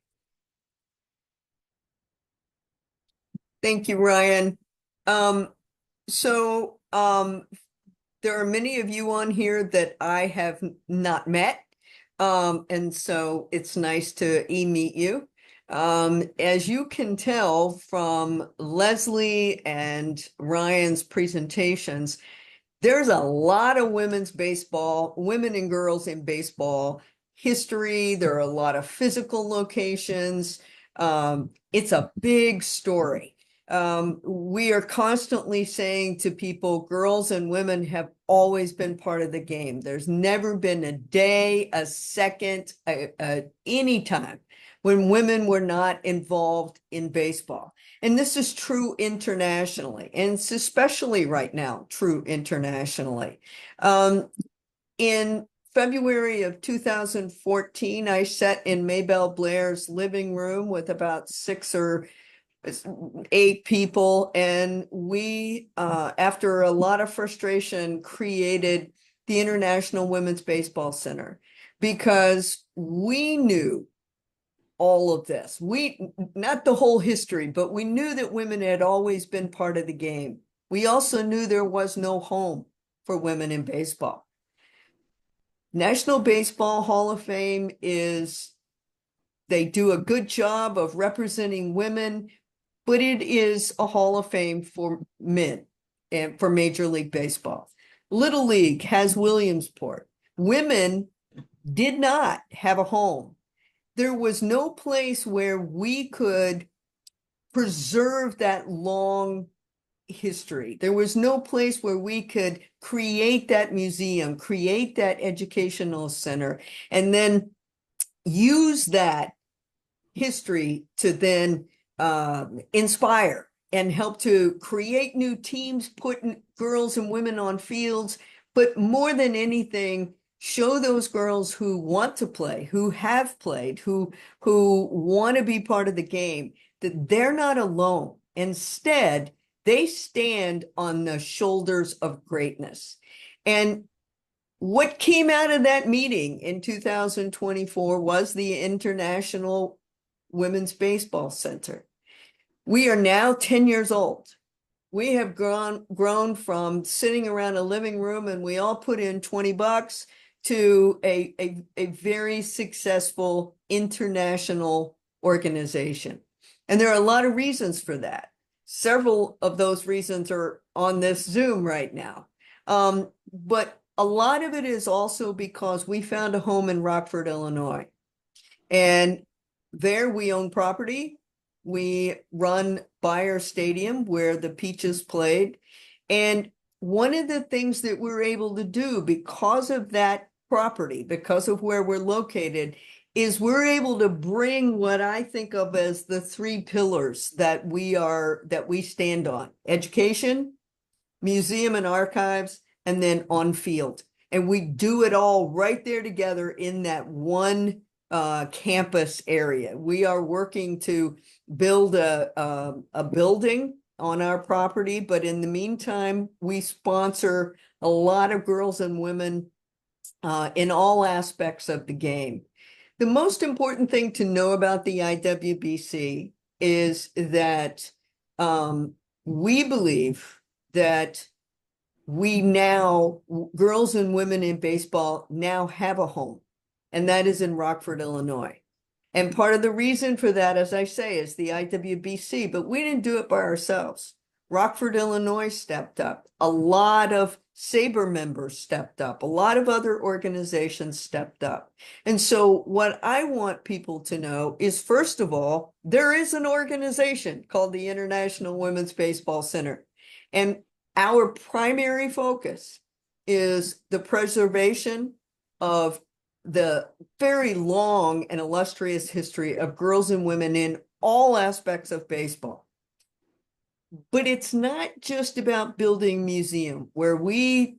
Thank you, Ryan. There are many of you on here that I have not met. And so it's nice to meet you. As you can tell from Leslie and Ryan's presentations, there's a lot of women's baseball, women and girls in baseball history. There are a lot of physical locations. It's a big story. We are constantly saying to people, girls and women have always been part of the game. There's never been a day, a second, any time when women were not involved in baseball. And this is true internationally, and it's especially right now true internationally. In February of 2014, I sat in Maybelle Blair's living room with about 6 or 8 people, and we, after a lot of frustration, created the International Women's Baseball Center, because we knew all of this. Not the whole history, but we knew that women had always been part of the game. We also knew there was no home for women in baseball. National Baseball Hall of Fame they do a good job of representing women, but it is a Hall of Fame for men and for Major League Baseball. Little League has Williamsport. Women did not have a home. There was no place where we could preserve that long history. There was no place where we could create that museum, create that educational center, and then use that history to then inspire and help to create new teams, put girls and women on fields, but more than anything, show those girls who want to play, who have played, who want to be part of the game, that they're not alone. Instead, they stand on the shoulders of greatness. And what came out of that meeting in 2024 was the International Women's Baseball Center. We are now 10 years old. We have grown from sitting around a living room and we all put in $20 to a very successful international organization. And there are a lot of reasons for that. Several of those reasons are on this Zoom right now. But a lot of it is also because we found a home in Rockford, Illinois. And there we own property. We run Bayer Stadium where the Peaches played. And one of the things that we're able to do because of that property, because of where we're located, is we're able to bring what I think of as the three pillars that we stand on: education, museum and archives, and then on field. And we do it all right there together in that one campus area. We are working to build a building on our property, but in the meantime, we sponsor a lot of girls and women in all aspects of the game. The most important thing to know about the IWBC is that we believe that girls and women in baseball now have a home, and that is in Rockford, Illinois. And part of the reason for that, as I say, is the IWBC, but we didn't do it by ourselves. Rockford, Illinois stepped up. A lot of SABR members stepped up. A lot of other organizations stepped up. And so what I want people to know is, first of all, there is an organization called the International Women's Baseball Center. And our primary focus is the preservation of the very long and illustrious history of girls and women in all aspects of baseball. But it's not just about building a museum where we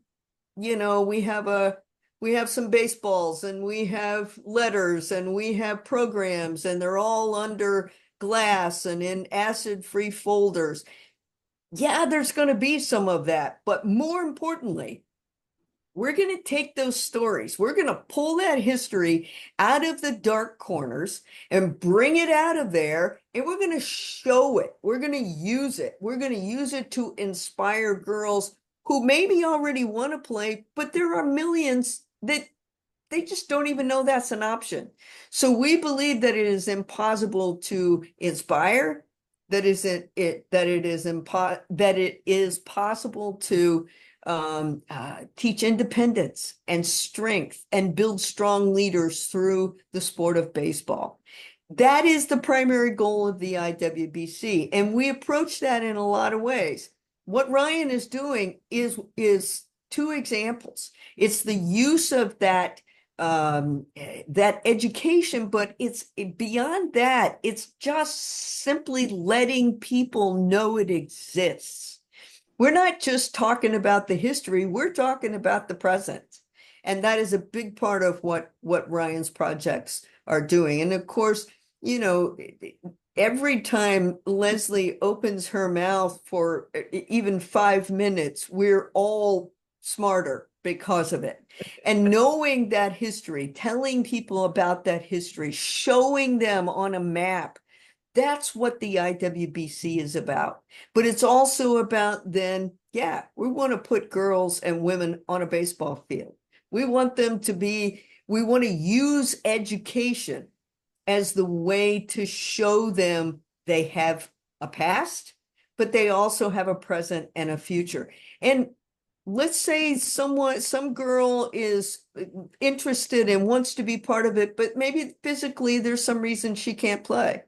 have some baseballs and we have letters and we have programs and they're all under glass and in acid-free folders. Yeah, there's going to be some of that, but more importantly, we're going to take those stories. We're going to pull that history out of the dark corners and bring it out of there, and we're going to show it. We're going to use it. We're going to use it to inspire girls who maybe already want to play, but there are millions that they just don't even know that's an option. So we believe that it is impossible to inspire, that it is possible to teach independence and strength and build strong leaders through the sport of baseball. That is the primary goal of the IWBC, and we approach that in a lot of ways. What Ryan is doing is two examples. It's the use of that education, but it's beyond that. It's just simply letting people know it exists. We're not just talking about the history, we're talking about the present. And that is a big part of what Ryan's projects are doing. And of course, every time Leslie opens her mouth for even 5 minutes, we're all smarter because of it. And knowing that history, telling people about that history, showing them on a map That's what the IWBC is about. But it's also about then, yeah, we want to put girls and women on a baseball field. We want to use education as the way to show them they have a past, but they also have a present and a future. And let's say some girl is interested and wants to be part of it, but maybe physically there's some reason she can't play.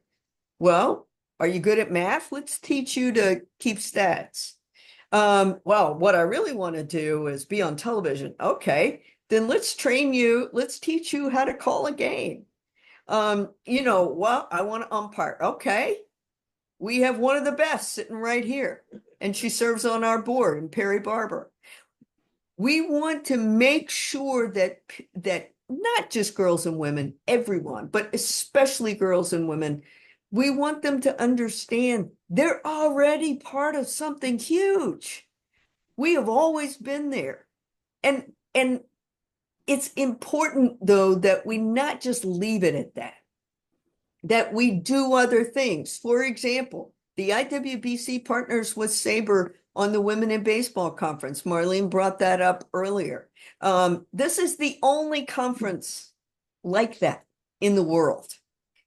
Well, are you good at math? Let's teach you to keep stats. Well, what I really want to do is be on television. Okay, then let's train you. Let's teach you how to call a game. Well, I want to umpire. Okay, we have one of the best sitting right here, and she serves on our board, and Perry Barber. We want to make sure that not just girls and women, everyone, but especially girls and women, we want them to understand they're already part of something huge. We have always been there. And it's important, though, that we not just leave it at that we do other things. For example, the IWBC partners with SABR on the Women in Baseball Conference. Marlene brought that up earlier. This is the only conference like that in the world.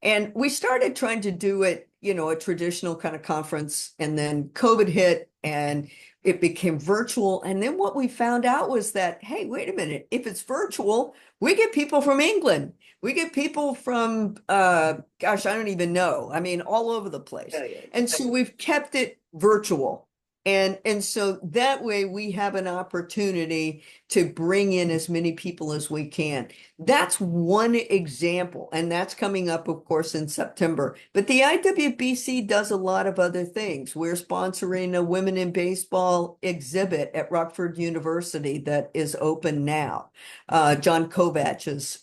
And we started trying to do it, a traditional kind of conference, and then COVID hit and it became virtual. And then what we found out was that, hey, wait a minute, if it's virtual, we get people from England. We get people from, I don't even know. I mean, all over the place. And so we've kept it virtual. And so that way we have an opportunity to bring in as many people as we can. That's one example, and that's coming up, of course, in September. But the IWBC does a lot of other things. We're sponsoring a Women in Baseball exhibit at Rockford University that is open now, John Kovach's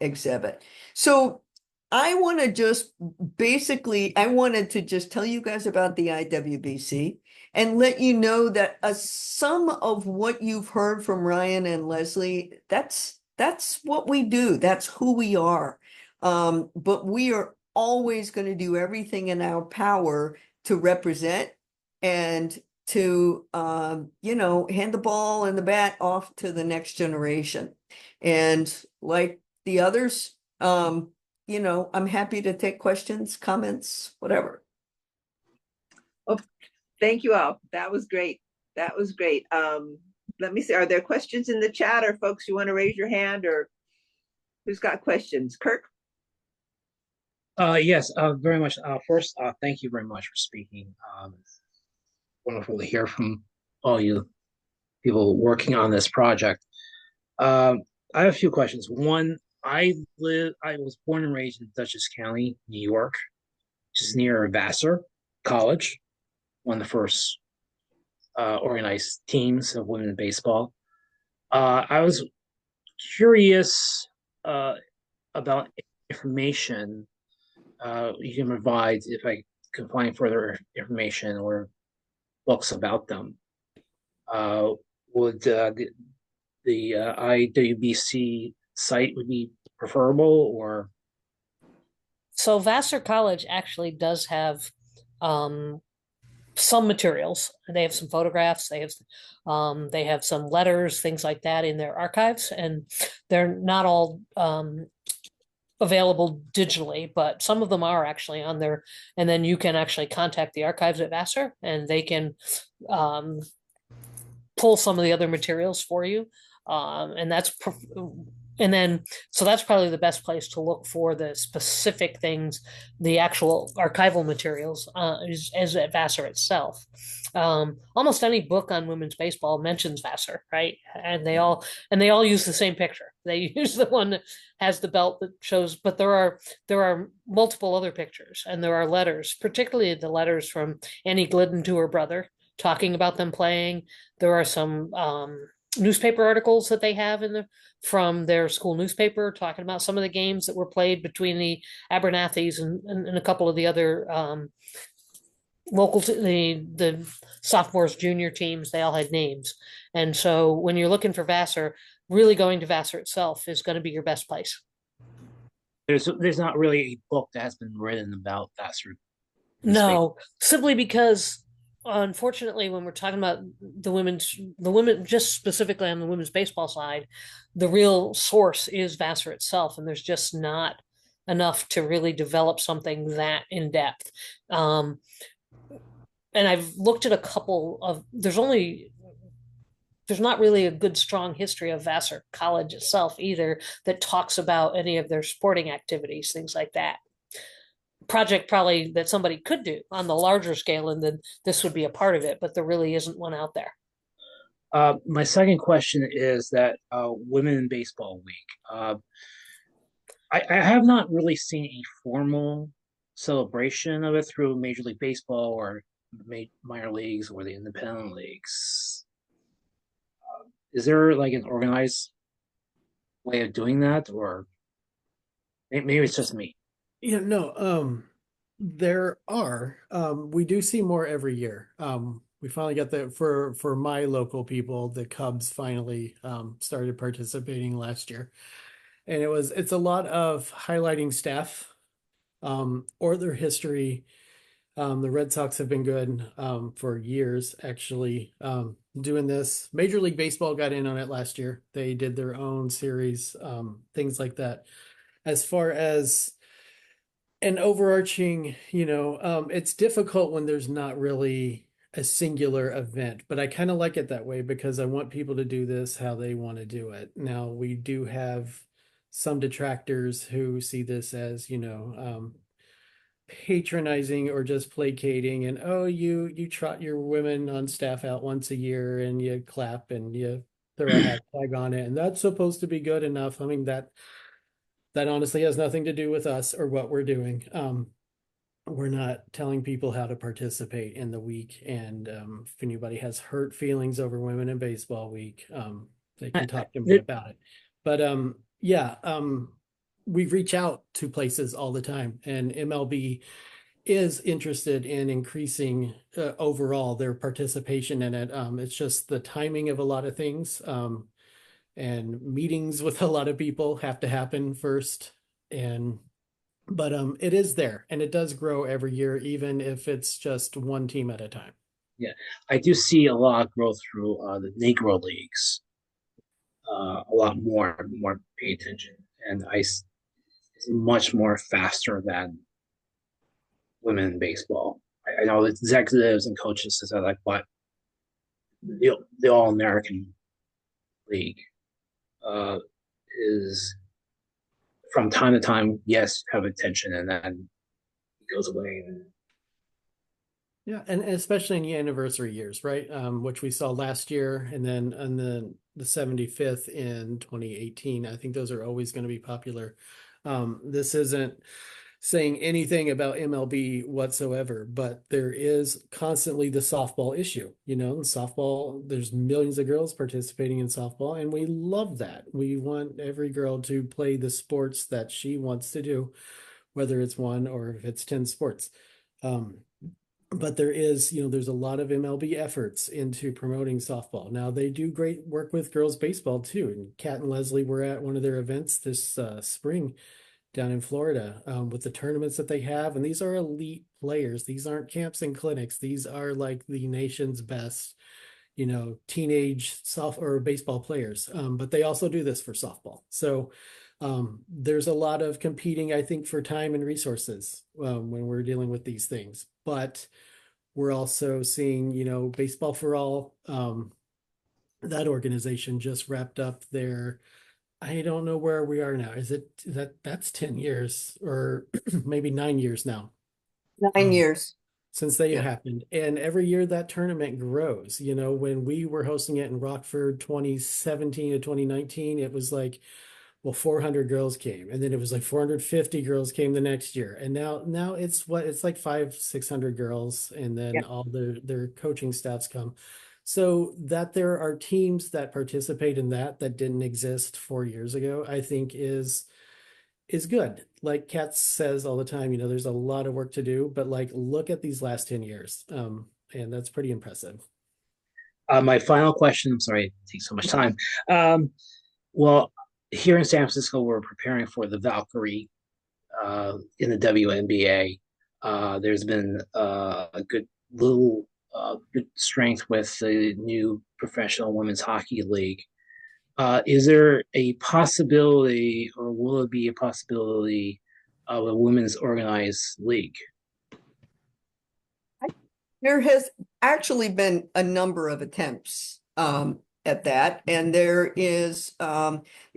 exhibit. So I wanted to just tell you guys about the IWBC and let you know that some of what you've heard from Ryan and Leslie, that's what we do. That's who we are. But we are always going to do everything in our power to represent and to, hand the ball and the bat off to the next generation. And like the others, I'm happy to take questions, comments, whatever. Well, thank you all. That was great. That was great. Let me see. Are there questions in the chat, or folks you want to raise your hand, or who's got questions? Kirk? Yes, very much. First, thank you very much for speaking. Wonderful to hear from all you people working on this project. I have a few questions. One, I was born and raised in Dutchess County, New York, just near Vassar College, one of the first organized teams of women in baseball. I was curious about information you can provide if I can find further information or books about them. Would the IWBC site would be preferable, or? So Vassar College actually does have some materials. They have some photographs. They have some letters, things like that in their archives, and they're not all available digitally, but some of them are actually on there. And then you can actually contact the archives at Vassar, and they can pull some of the other materials for you. So that's probably the best place to look for the specific things, the actual archival materials, is at Vassar itself. Almost any book on women's baseball mentions Vassar, right? And they all use the same picture. They use the one that has the belt that shows, but there are multiple other pictures, and there are letters, particularly the letters from Annie Glidden to her brother, talking about them playing. There are some newspaper articles that they have from their school newspaper talking about some of the games that were played between the Abernathys and a couple of the other local the sophomores, junior teams. They all had names, and so when you're looking for Vassar, really going to Vassar itself is going to be your best place. There's not really a book that has been written about Vassar No, simply because unfortunately, when we're talking about the women, just specifically on the women's baseball side, the real source is Vassar itself, and there's just not enough to really develop something that in depth. And I've looked at a couple of, there's not really a good strong history of Vassar College itself either that talks about any of their sporting activities, things like that. Project probably that somebody could do on the larger scale, and then this would be a part of it, but there really isn't one out there. My second question is that Women in Baseball Week. I have not really seen a formal celebration of it through Major League Baseball or minor leagues or the independent leagues. Is there like an organized way of doing that, or maybe it's just me? Yeah, no, there are. We do see more every year. We finally got the for my local people, the Cubs finally started participating last year. And it's a lot of highlighting staff or their history. The Red Sox have been good for years, actually, doing this. Major League Baseball got in on it last year. They did their own series, things like that. As far as an overarching, it's difficult when there's not really a singular event, but I kind of like it that way because I want people to do this how they want to do it. Now, we do have some detractors who see this as, patronizing or just placating, and oh, you trot your women on staff out once a year and you clap and you throw a hashtag on it, and that's supposed to be good enough. I mean, that honestly has nothing to do with us or what we're doing. We're not telling people how to participate in the week, and if anybody has hurt feelings over Women in Baseball Week, they can talk to me about it. But we reach out to places all the time, and MLB is interested in increasing overall their participation in it. It's just the timing of a lot of things, and meetings with a lot of people have to happen first. But it is there, and it does grow every year, even if it's just one team at a time. Yeah, I do see a lot of growth through the Negro leagues. A lot more pay attention, and it's much more faster than women in baseball. I know the executives and coaches are like, what the All American League is from time to time, yes, have attention, and then it goes away. Yeah, and especially in the anniversary years, right? Which we saw last year, and then on the 75th in 2018. I think those are always going to be popular. This isn't saying anything about MLB whatsoever, but there is constantly the softball issue. Softball, there's millions of girls participating in softball, and we love that. We want every girl to play the sports that she wants to do, whether it's one or if it's 10 sports. But there is, there's a lot of MLB efforts into promoting softball. Now, they do great work with girls baseball too. And Kat and Leslie were at one of their events this spring down in Florida with the tournaments that they have. And these are elite players. These aren't camps and clinics. These are like the nation's best, teenage or baseball players. But they also do this for softball. So there's a lot of competing, I think, for time and resources when we're dealing with these things. But we're also seeing, Baseball for All, that organization just wrapped up their, I don't know where we are now. Is it that's 10 years or maybe 9 years now? 9 years. Since they happened. And every year that tournament grows. When we were hosting it in Rockford 2017 to 2019, it was like, 400 girls came, and then it was like 450 girls came the next year, and now it's like 500-600 girls, and then all their coaching staffs come. So that there are teams that participate in that didn't exist 4 years ago, I think is good. Like Kat says all the time, there's a lot of work to do, but like look at these last 10 years, and that's pretty impressive. My final question, I'm sorry it takes so much time. Well, here in San Francisco, we're preparing for the Valkyrie in the WNBA. There's been a good strength with the new professional women's hockey league. Is there a possibility, or will it be a possibility, of a women's organized league? There has actually been a number of attempts at that, and there is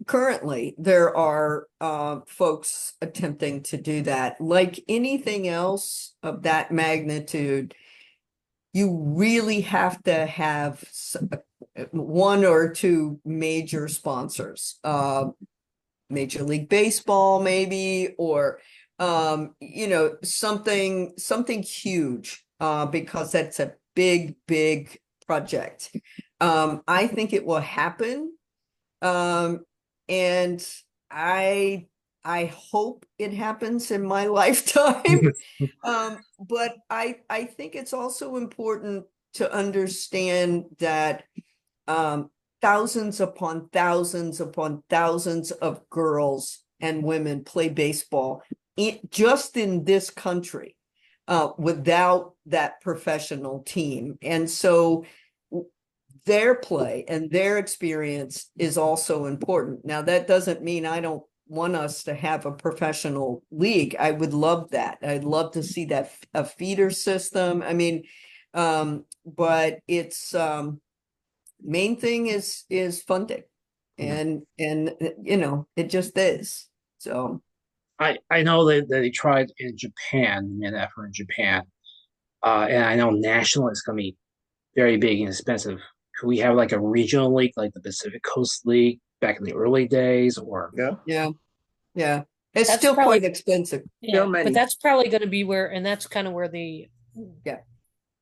currently there are folks attempting to do that. Like anything else of that magnitude, you really have to have one or two major sponsors, Major League Baseball maybe, or something huge, because that's a big project. I think it will happen, and I hope it happens in my lifetime. But I think it's also important to understand that thousands upon thousands upon thousands of girls and women play baseball just in this country without that professional team. And so their play and their experience is also important. Now, that doesn't mean I don't want us to have a professional league. I would love that. I'd love to see that, a feeder system. I mean, but it's main thing is funding, and it just is. So I know that they tried in Japan, an effort in Japan, and I know national is going to be very big and expensive. Could we have like a regional league, like the Pacific Coast League back in the early days, or yeah, it's That's still probably- quite expensive. Yeah, many. but that's probably going to be where, and that's kind of where the Yeah.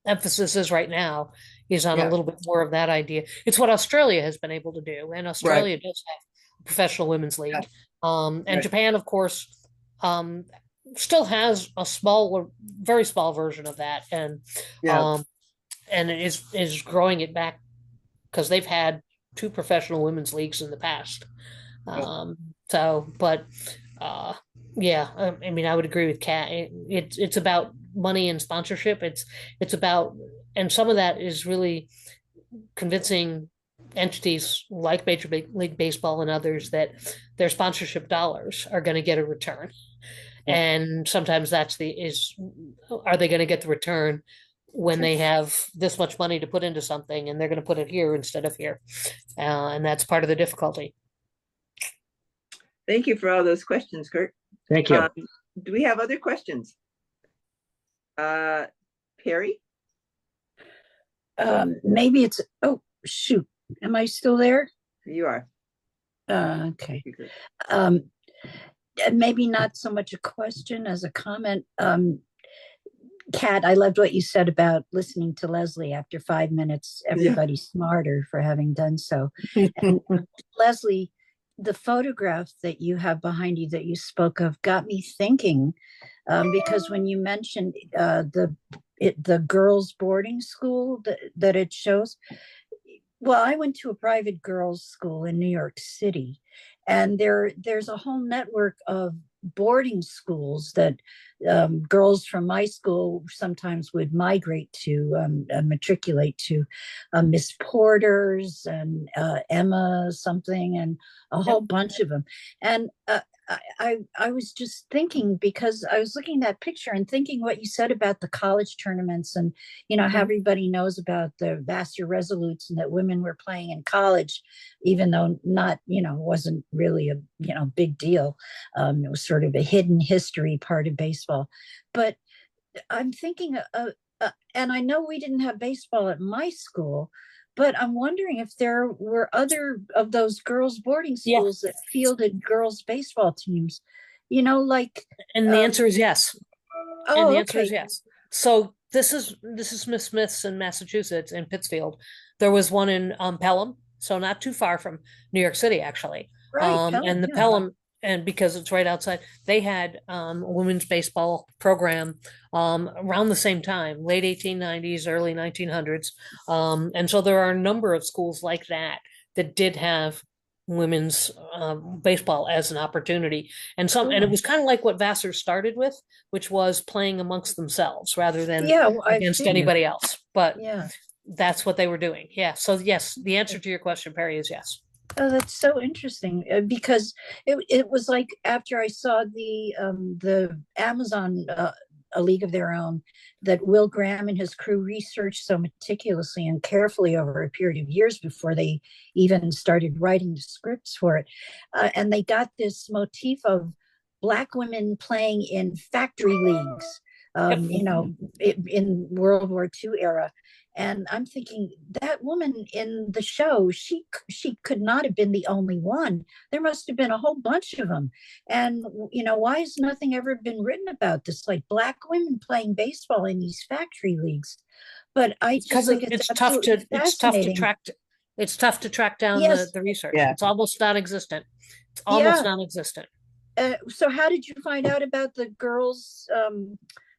emphasis is right now, is on Yeah. a little bit more of that idea. It's what Australia has been able to do, and Australia does have a professional women's league. And Right. Japan, of course, still has a small, very small version of that, and it is growing it back because they've had two professional women's leagues in the past. I mean, I would agree with Kat. It's about money and sponsorship. It's about, and some of that is really convincing entities like Major League Baseball and others that their sponsorship dollars are going to get a return. And sometimes are they going to get the return when they have this much money to put into something, and they're going to put it here instead of here. And that's part of the difficulty. Thank you for all those questions, Kurt. thank you. Do we have other questions? Perry? Maybe it's, oh, shoot. Am I still there? You are. Okay. You're good. Maybe not so much a question as a comment. Kat, I loved what you said about listening to Leslie. After 5 minutes, everybody's smarter for having done so. And Leslie, the photograph that you have behind you that you spoke of got me thinking, because when you mentioned the girls' boarding school that it shows, well, I went to a private girls' school in New York City, and there's a whole network of boarding schools that girls from my school sometimes would migrate to, matriculate to, Miss Porter's and Emma something, and a whole bunch of them. And I was just thinking, because I was looking at that picture and thinking what you said about the college tournaments, and how everybody knows about the Vassar Resolutes and that women were playing in college, even though not, wasn't really a big deal. It was sort of a hidden history part of baseball. But I'm thinking, and I know we didn't have baseball at my school, but I'm wondering if there were other of those girls' boarding schools that fielded girls' baseball teams, like. And the answer is yes. Oh, and the answer okay. is yes. So this is Miss Smith's in Massachusetts, in Pittsfield. There was one in Pelham, so not too far from New York City, actually. Right, And the Pelham, and because it's right outside, they had a women's baseball program around the same time, late 1890s, early 1900s. And so there are a number of schools like that did have women's baseball as an opportunity. And it was kind of like what Vassar started with, which was playing amongst themselves rather than against anybody else. But that's what they were doing. Yeah. So yes, the answer to your question, Perry, is yes. Oh, that's so interesting because it was like after I saw the Amazon A League of Their Own that Will Graham and his crew researched so meticulously and carefully over a period of years before they even started writing the scripts for it. And they got this motif of Black women playing in factory leagues, you know, in World War II era. And I'm thinking that woman in the show, she could not have been the only one. There must have been a whole bunch of them. And, you know, why has nothing ever been written about this? Like Black women playing baseball in these factory leagues. But I just think it's tough to track down the research. Yeah. It's almost non-existent. It's almost non-existent. So how did you find out about the girls'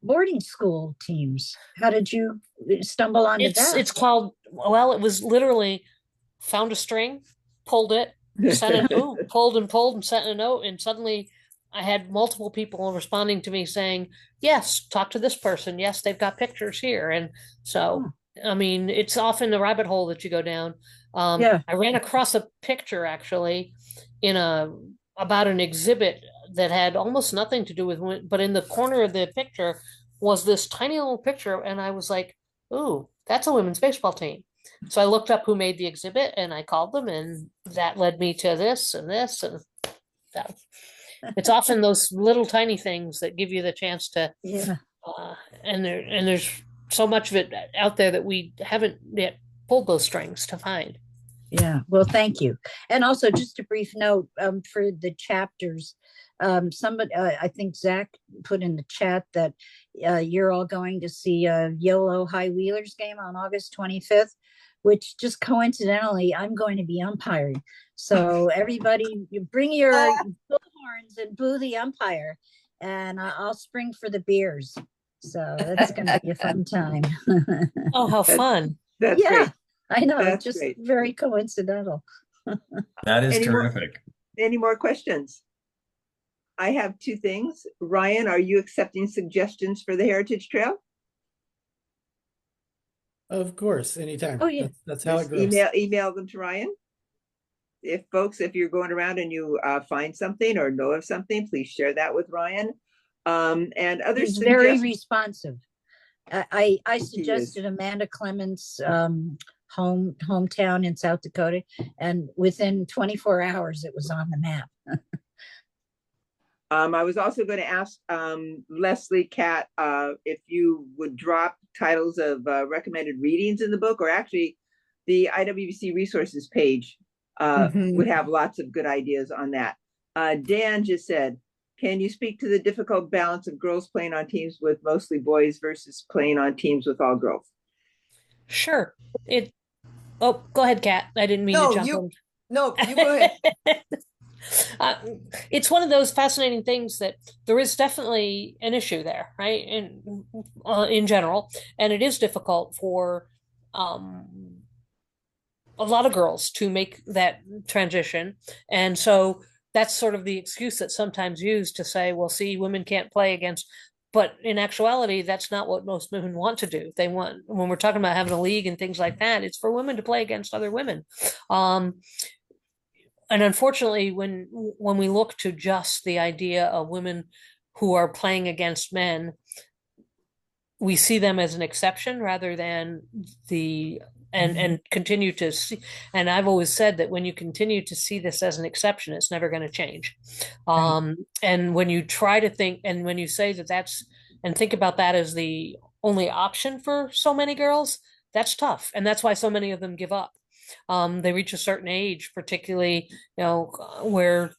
boarding school teams? How did you stumble onto that? It's called, well, it was literally found a string, pulled it, sent a note, pulled and sent a note, and suddenly I had multiple people responding to me saying, yes, talk to this person. Yes, they've got pictures here. And so, I mean, it's often the rabbit hole that you go down. I ran across a picture actually about an exhibit that had almost nothing to do with women, but in the corner of the picture was this tiny little picture, and I was like, ooh, that's a women's baseball team. So I looked up who made the exhibit, and I called them, and that led me to this and this, and that. It's often those little tiny things that give you the chance to, and there's so much of it out there that we haven't yet pulled those strings to find. Yeah, well, thank you. And also just a brief note for the chapters. Somebody, I think Zach put in the chat that you're all going to see a YOLO High Wheelers game on August 25th, which just coincidentally, I'm going to be umpiring. So everybody, you bring your bullhorns and boo the umpire, and I'll spring for the beers. So that's going to be a fun time. Oh, how fun. That's great. I know, that's just great. Very coincidental. That is terrific. Any more questions? I have two things. Ryan, are you accepting suggestions for the Heritage Trail? Of course, anytime. Oh, yeah. That's how it goes. Email them to Ryan. If you're going around and you find something or know of something, please share that with Ryan. And others. He's very responsive. I suggested Amanda Clements' hometown in South Dakota, and within 24 hours it was on the map. I was also going to ask Leslie, Kat, if you would drop titles of recommended readings in the book, or actually the IWBC resources page would have lots of good ideas on that. Dan just said, can you speak to the difficult balance of girls playing on teams with mostly boys versus playing on teams with all girls? Sure. Go ahead, Kat. I didn't mean to jump in. No, you go ahead. It's one of those fascinating things that there is definitely an issue there, right? In general, and it is difficult for a lot of girls to make that transition, and so that's sort of the excuse that's sometimes used to say, well, see, women can't play against. But in actuality, that's not what most women want to do. They want, when we're talking about having a league and things like that, it's for women to play against other women. And unfortunately, when we look to just the idea of women who are playing against men, we see them as an exception rather than and continue to see. And I've always said that when you continue to see this as an exception, it's never going to change. And when you try to think, and when you say and think about that as the only option for so many girls, that's tough. And that's why so many of them give up. They reach a certain age, particularly, where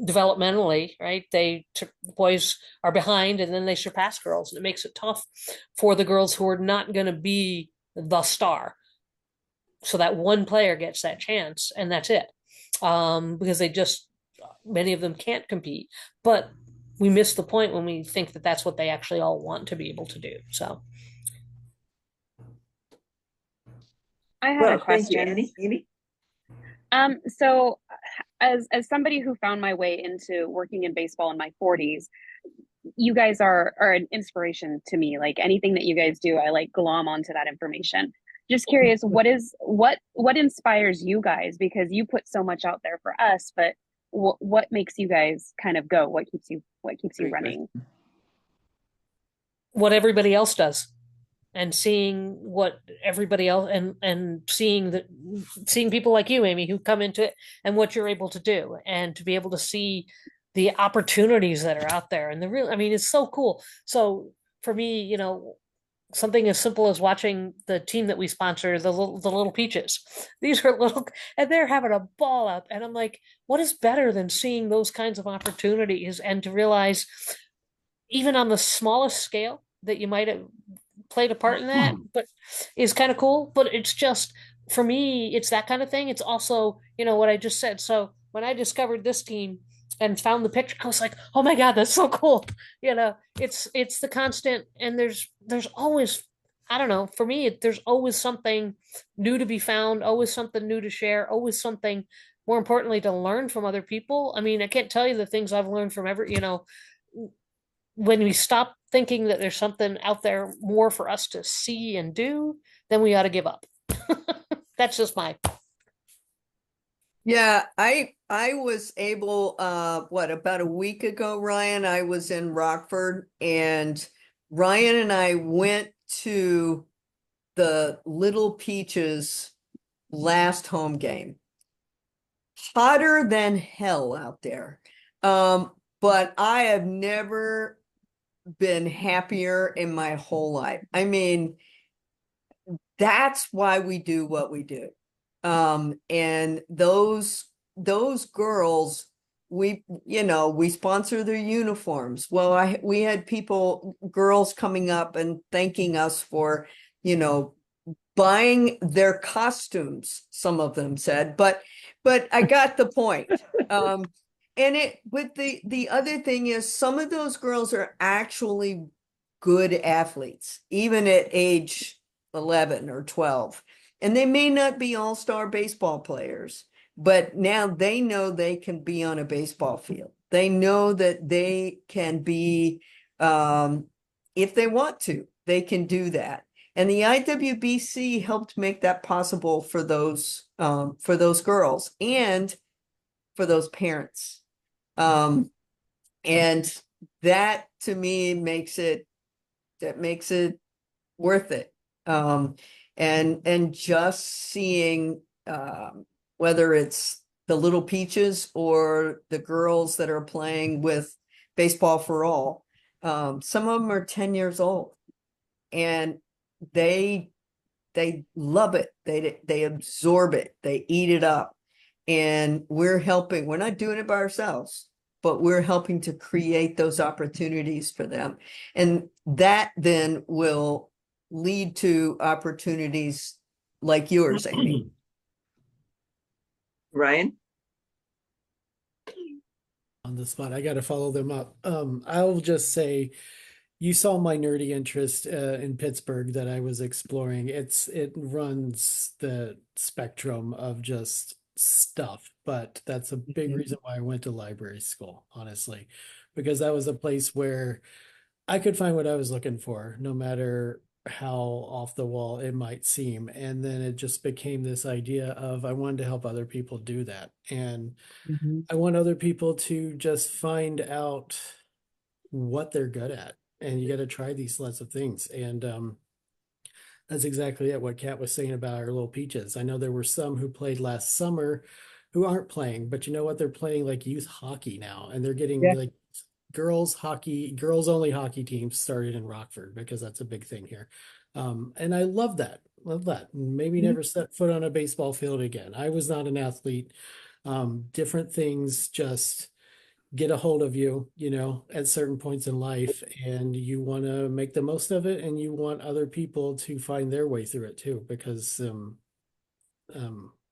developmentally, right, the boys are behind and then they surpass girls, and it makes it tough for the girls who are not going to be the star. So that one player gets that chance, and that's it, because many of them can't compete. But we miss the point when we think that that's what they actually all want to be able to do. So. I have a question. Amy? So as somebody who found my way into working in baseball in my 40s, you guys are an inspiration to me. Like anything that you guys do, I like glom onto that information. Just curious, what inspires you guys? Because you put so much out there for us, but what makes you guys kind of go? What keeps you Great running? What everybody else does, and seeing what everybody else, and seeing people like you, Amy, who come into it and what you're able to do, and to be able to see the opportunities that are out there, and I mean, it's so cool. So for me, something as simple as watching the team that we sponsor, the little Peaches. These are little, and they're having a ball up. And I'm like, what is better than seeing those kinds of opportunities, and to realize, even on the smallest scale, that you might have played a part in that, but is kind of cool. But it's just, for me, it's that kind of thing. It's also, what I just said. So when I discovered this team and found the picture, I was like, oh my God, that's so cool. It's the constant, and there's always, I don't know, for me, there's always something new to be found, always something new to share, always something, more importantly, to learn from other people. I mean, I can't tell you the things I've learned from when we stop thinking that there's something out there more for us to see and do, then we ought to give up. That's just my. Yeah, I was able, about a week ago, Ryan, I was in Rockford, and Ryan and I went to the Little Peaches last home game. Hotter than hell out there. But I have never been happier in my whole life. I mean, that's why we do what we do. And those girls, we sponsor their uniforms. Well, we had girls coming up and thanking us for, buying their costumes, some of them said, but I got the point. And the other thing is, some of those girls are actually good athletes, even at age 11 or 12. And they may not be all-star baseball players, but now they know they can be on a baseball field. They know that they can be, if they want to, they can do that. And the IWBC helped make that possible for those girls and for those parents. And that, to me, makes it worth it. And just seeing, whether it's the Little Peaches or the girls that are playing with Baseball for All, some of them are 10 years old, and they love it. They absorb it. They eat it up. And we're not doing it by ourselves, but we're helping to create those opportunities for them. And that then will lead to opportunities like yours, Amy. Ryan? On the spot, I got to follow them up. I'll just say, you saw my nerdy interest in Pittsburgh that I was exploring. It runs the spectrum of just stuff, but that's a big reason why I went to library school, honestly, because that was a place where I could find what I was looking for, no matter how off the wall it might seem. And then it just became this idea of, I wanted to help other people do that. And I want other people to just find out what they're good at. And you got to try these lots of things. And that's exactly it, what Kat was saying about our Little Peaches. I know there were some who played last summer who aren't playing, but you know what? They're playing like youth hockey now, and they're getting like girls only hockey teams started in Rockford, because that's a big thing here. And I love that. Maybe never set foot on a baseball field again. I was not an athlete. Different things just get a hold of you, at certain points in life, and you want to make the most of it, and you want other people to find their way through it too, because and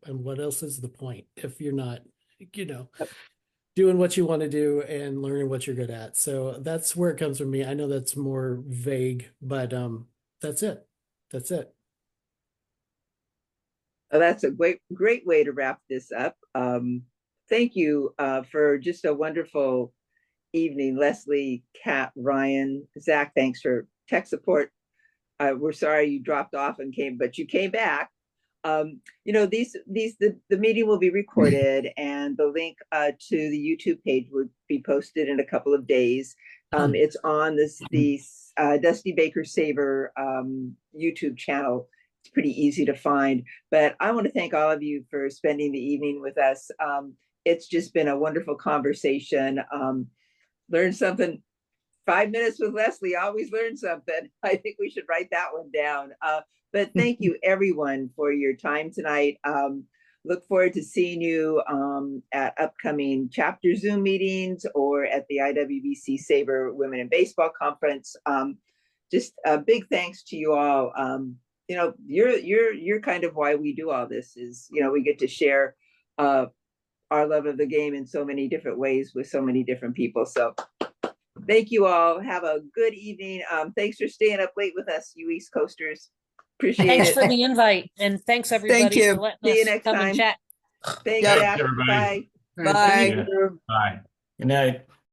what else is the point if you're not, doing what you want to do and learning what you're good at? So that's where it comes from me. I know that's more vague, but that's it. Oh, that's a great way to wrap this up. thank you for just a wonderful evening, Leslie, Kat, Ryan, Zach. Thanks for tech support. We're sorry you dropped off and came, but you came back. You know, the meeting will be recorded, and the link to the YouTube page would be posted in a couple of days. It's on the Dusty Baker-SABR YouTube channel. It's pretty easy to find. But I want to thank all of you for spending the evening with us. It's just been a wonderful conversation. Learned something. 5 minutes with Leslie, always learn something. I think we should write that one down. But thank you everyone for your time tonight. Look forward to seeing you at upcoming chapter Zoom meetings or at the IWBC SABR Women in Baseball Conference. Just a big thanks to you all. You know, you're kind of why we do all this is, you know, we get to share our love of the game in so many different ways with so many different people. So thank you all. Have a good evening. Thanks for staying up late with us, you East Coasters. Appreciate Thanks it. for the invite, and thanks everybody you. for letting See you us next come time. and chat. Thanks, Yep. Zach. Everybody. Bye. Bye. Yeah. Bye. Good night.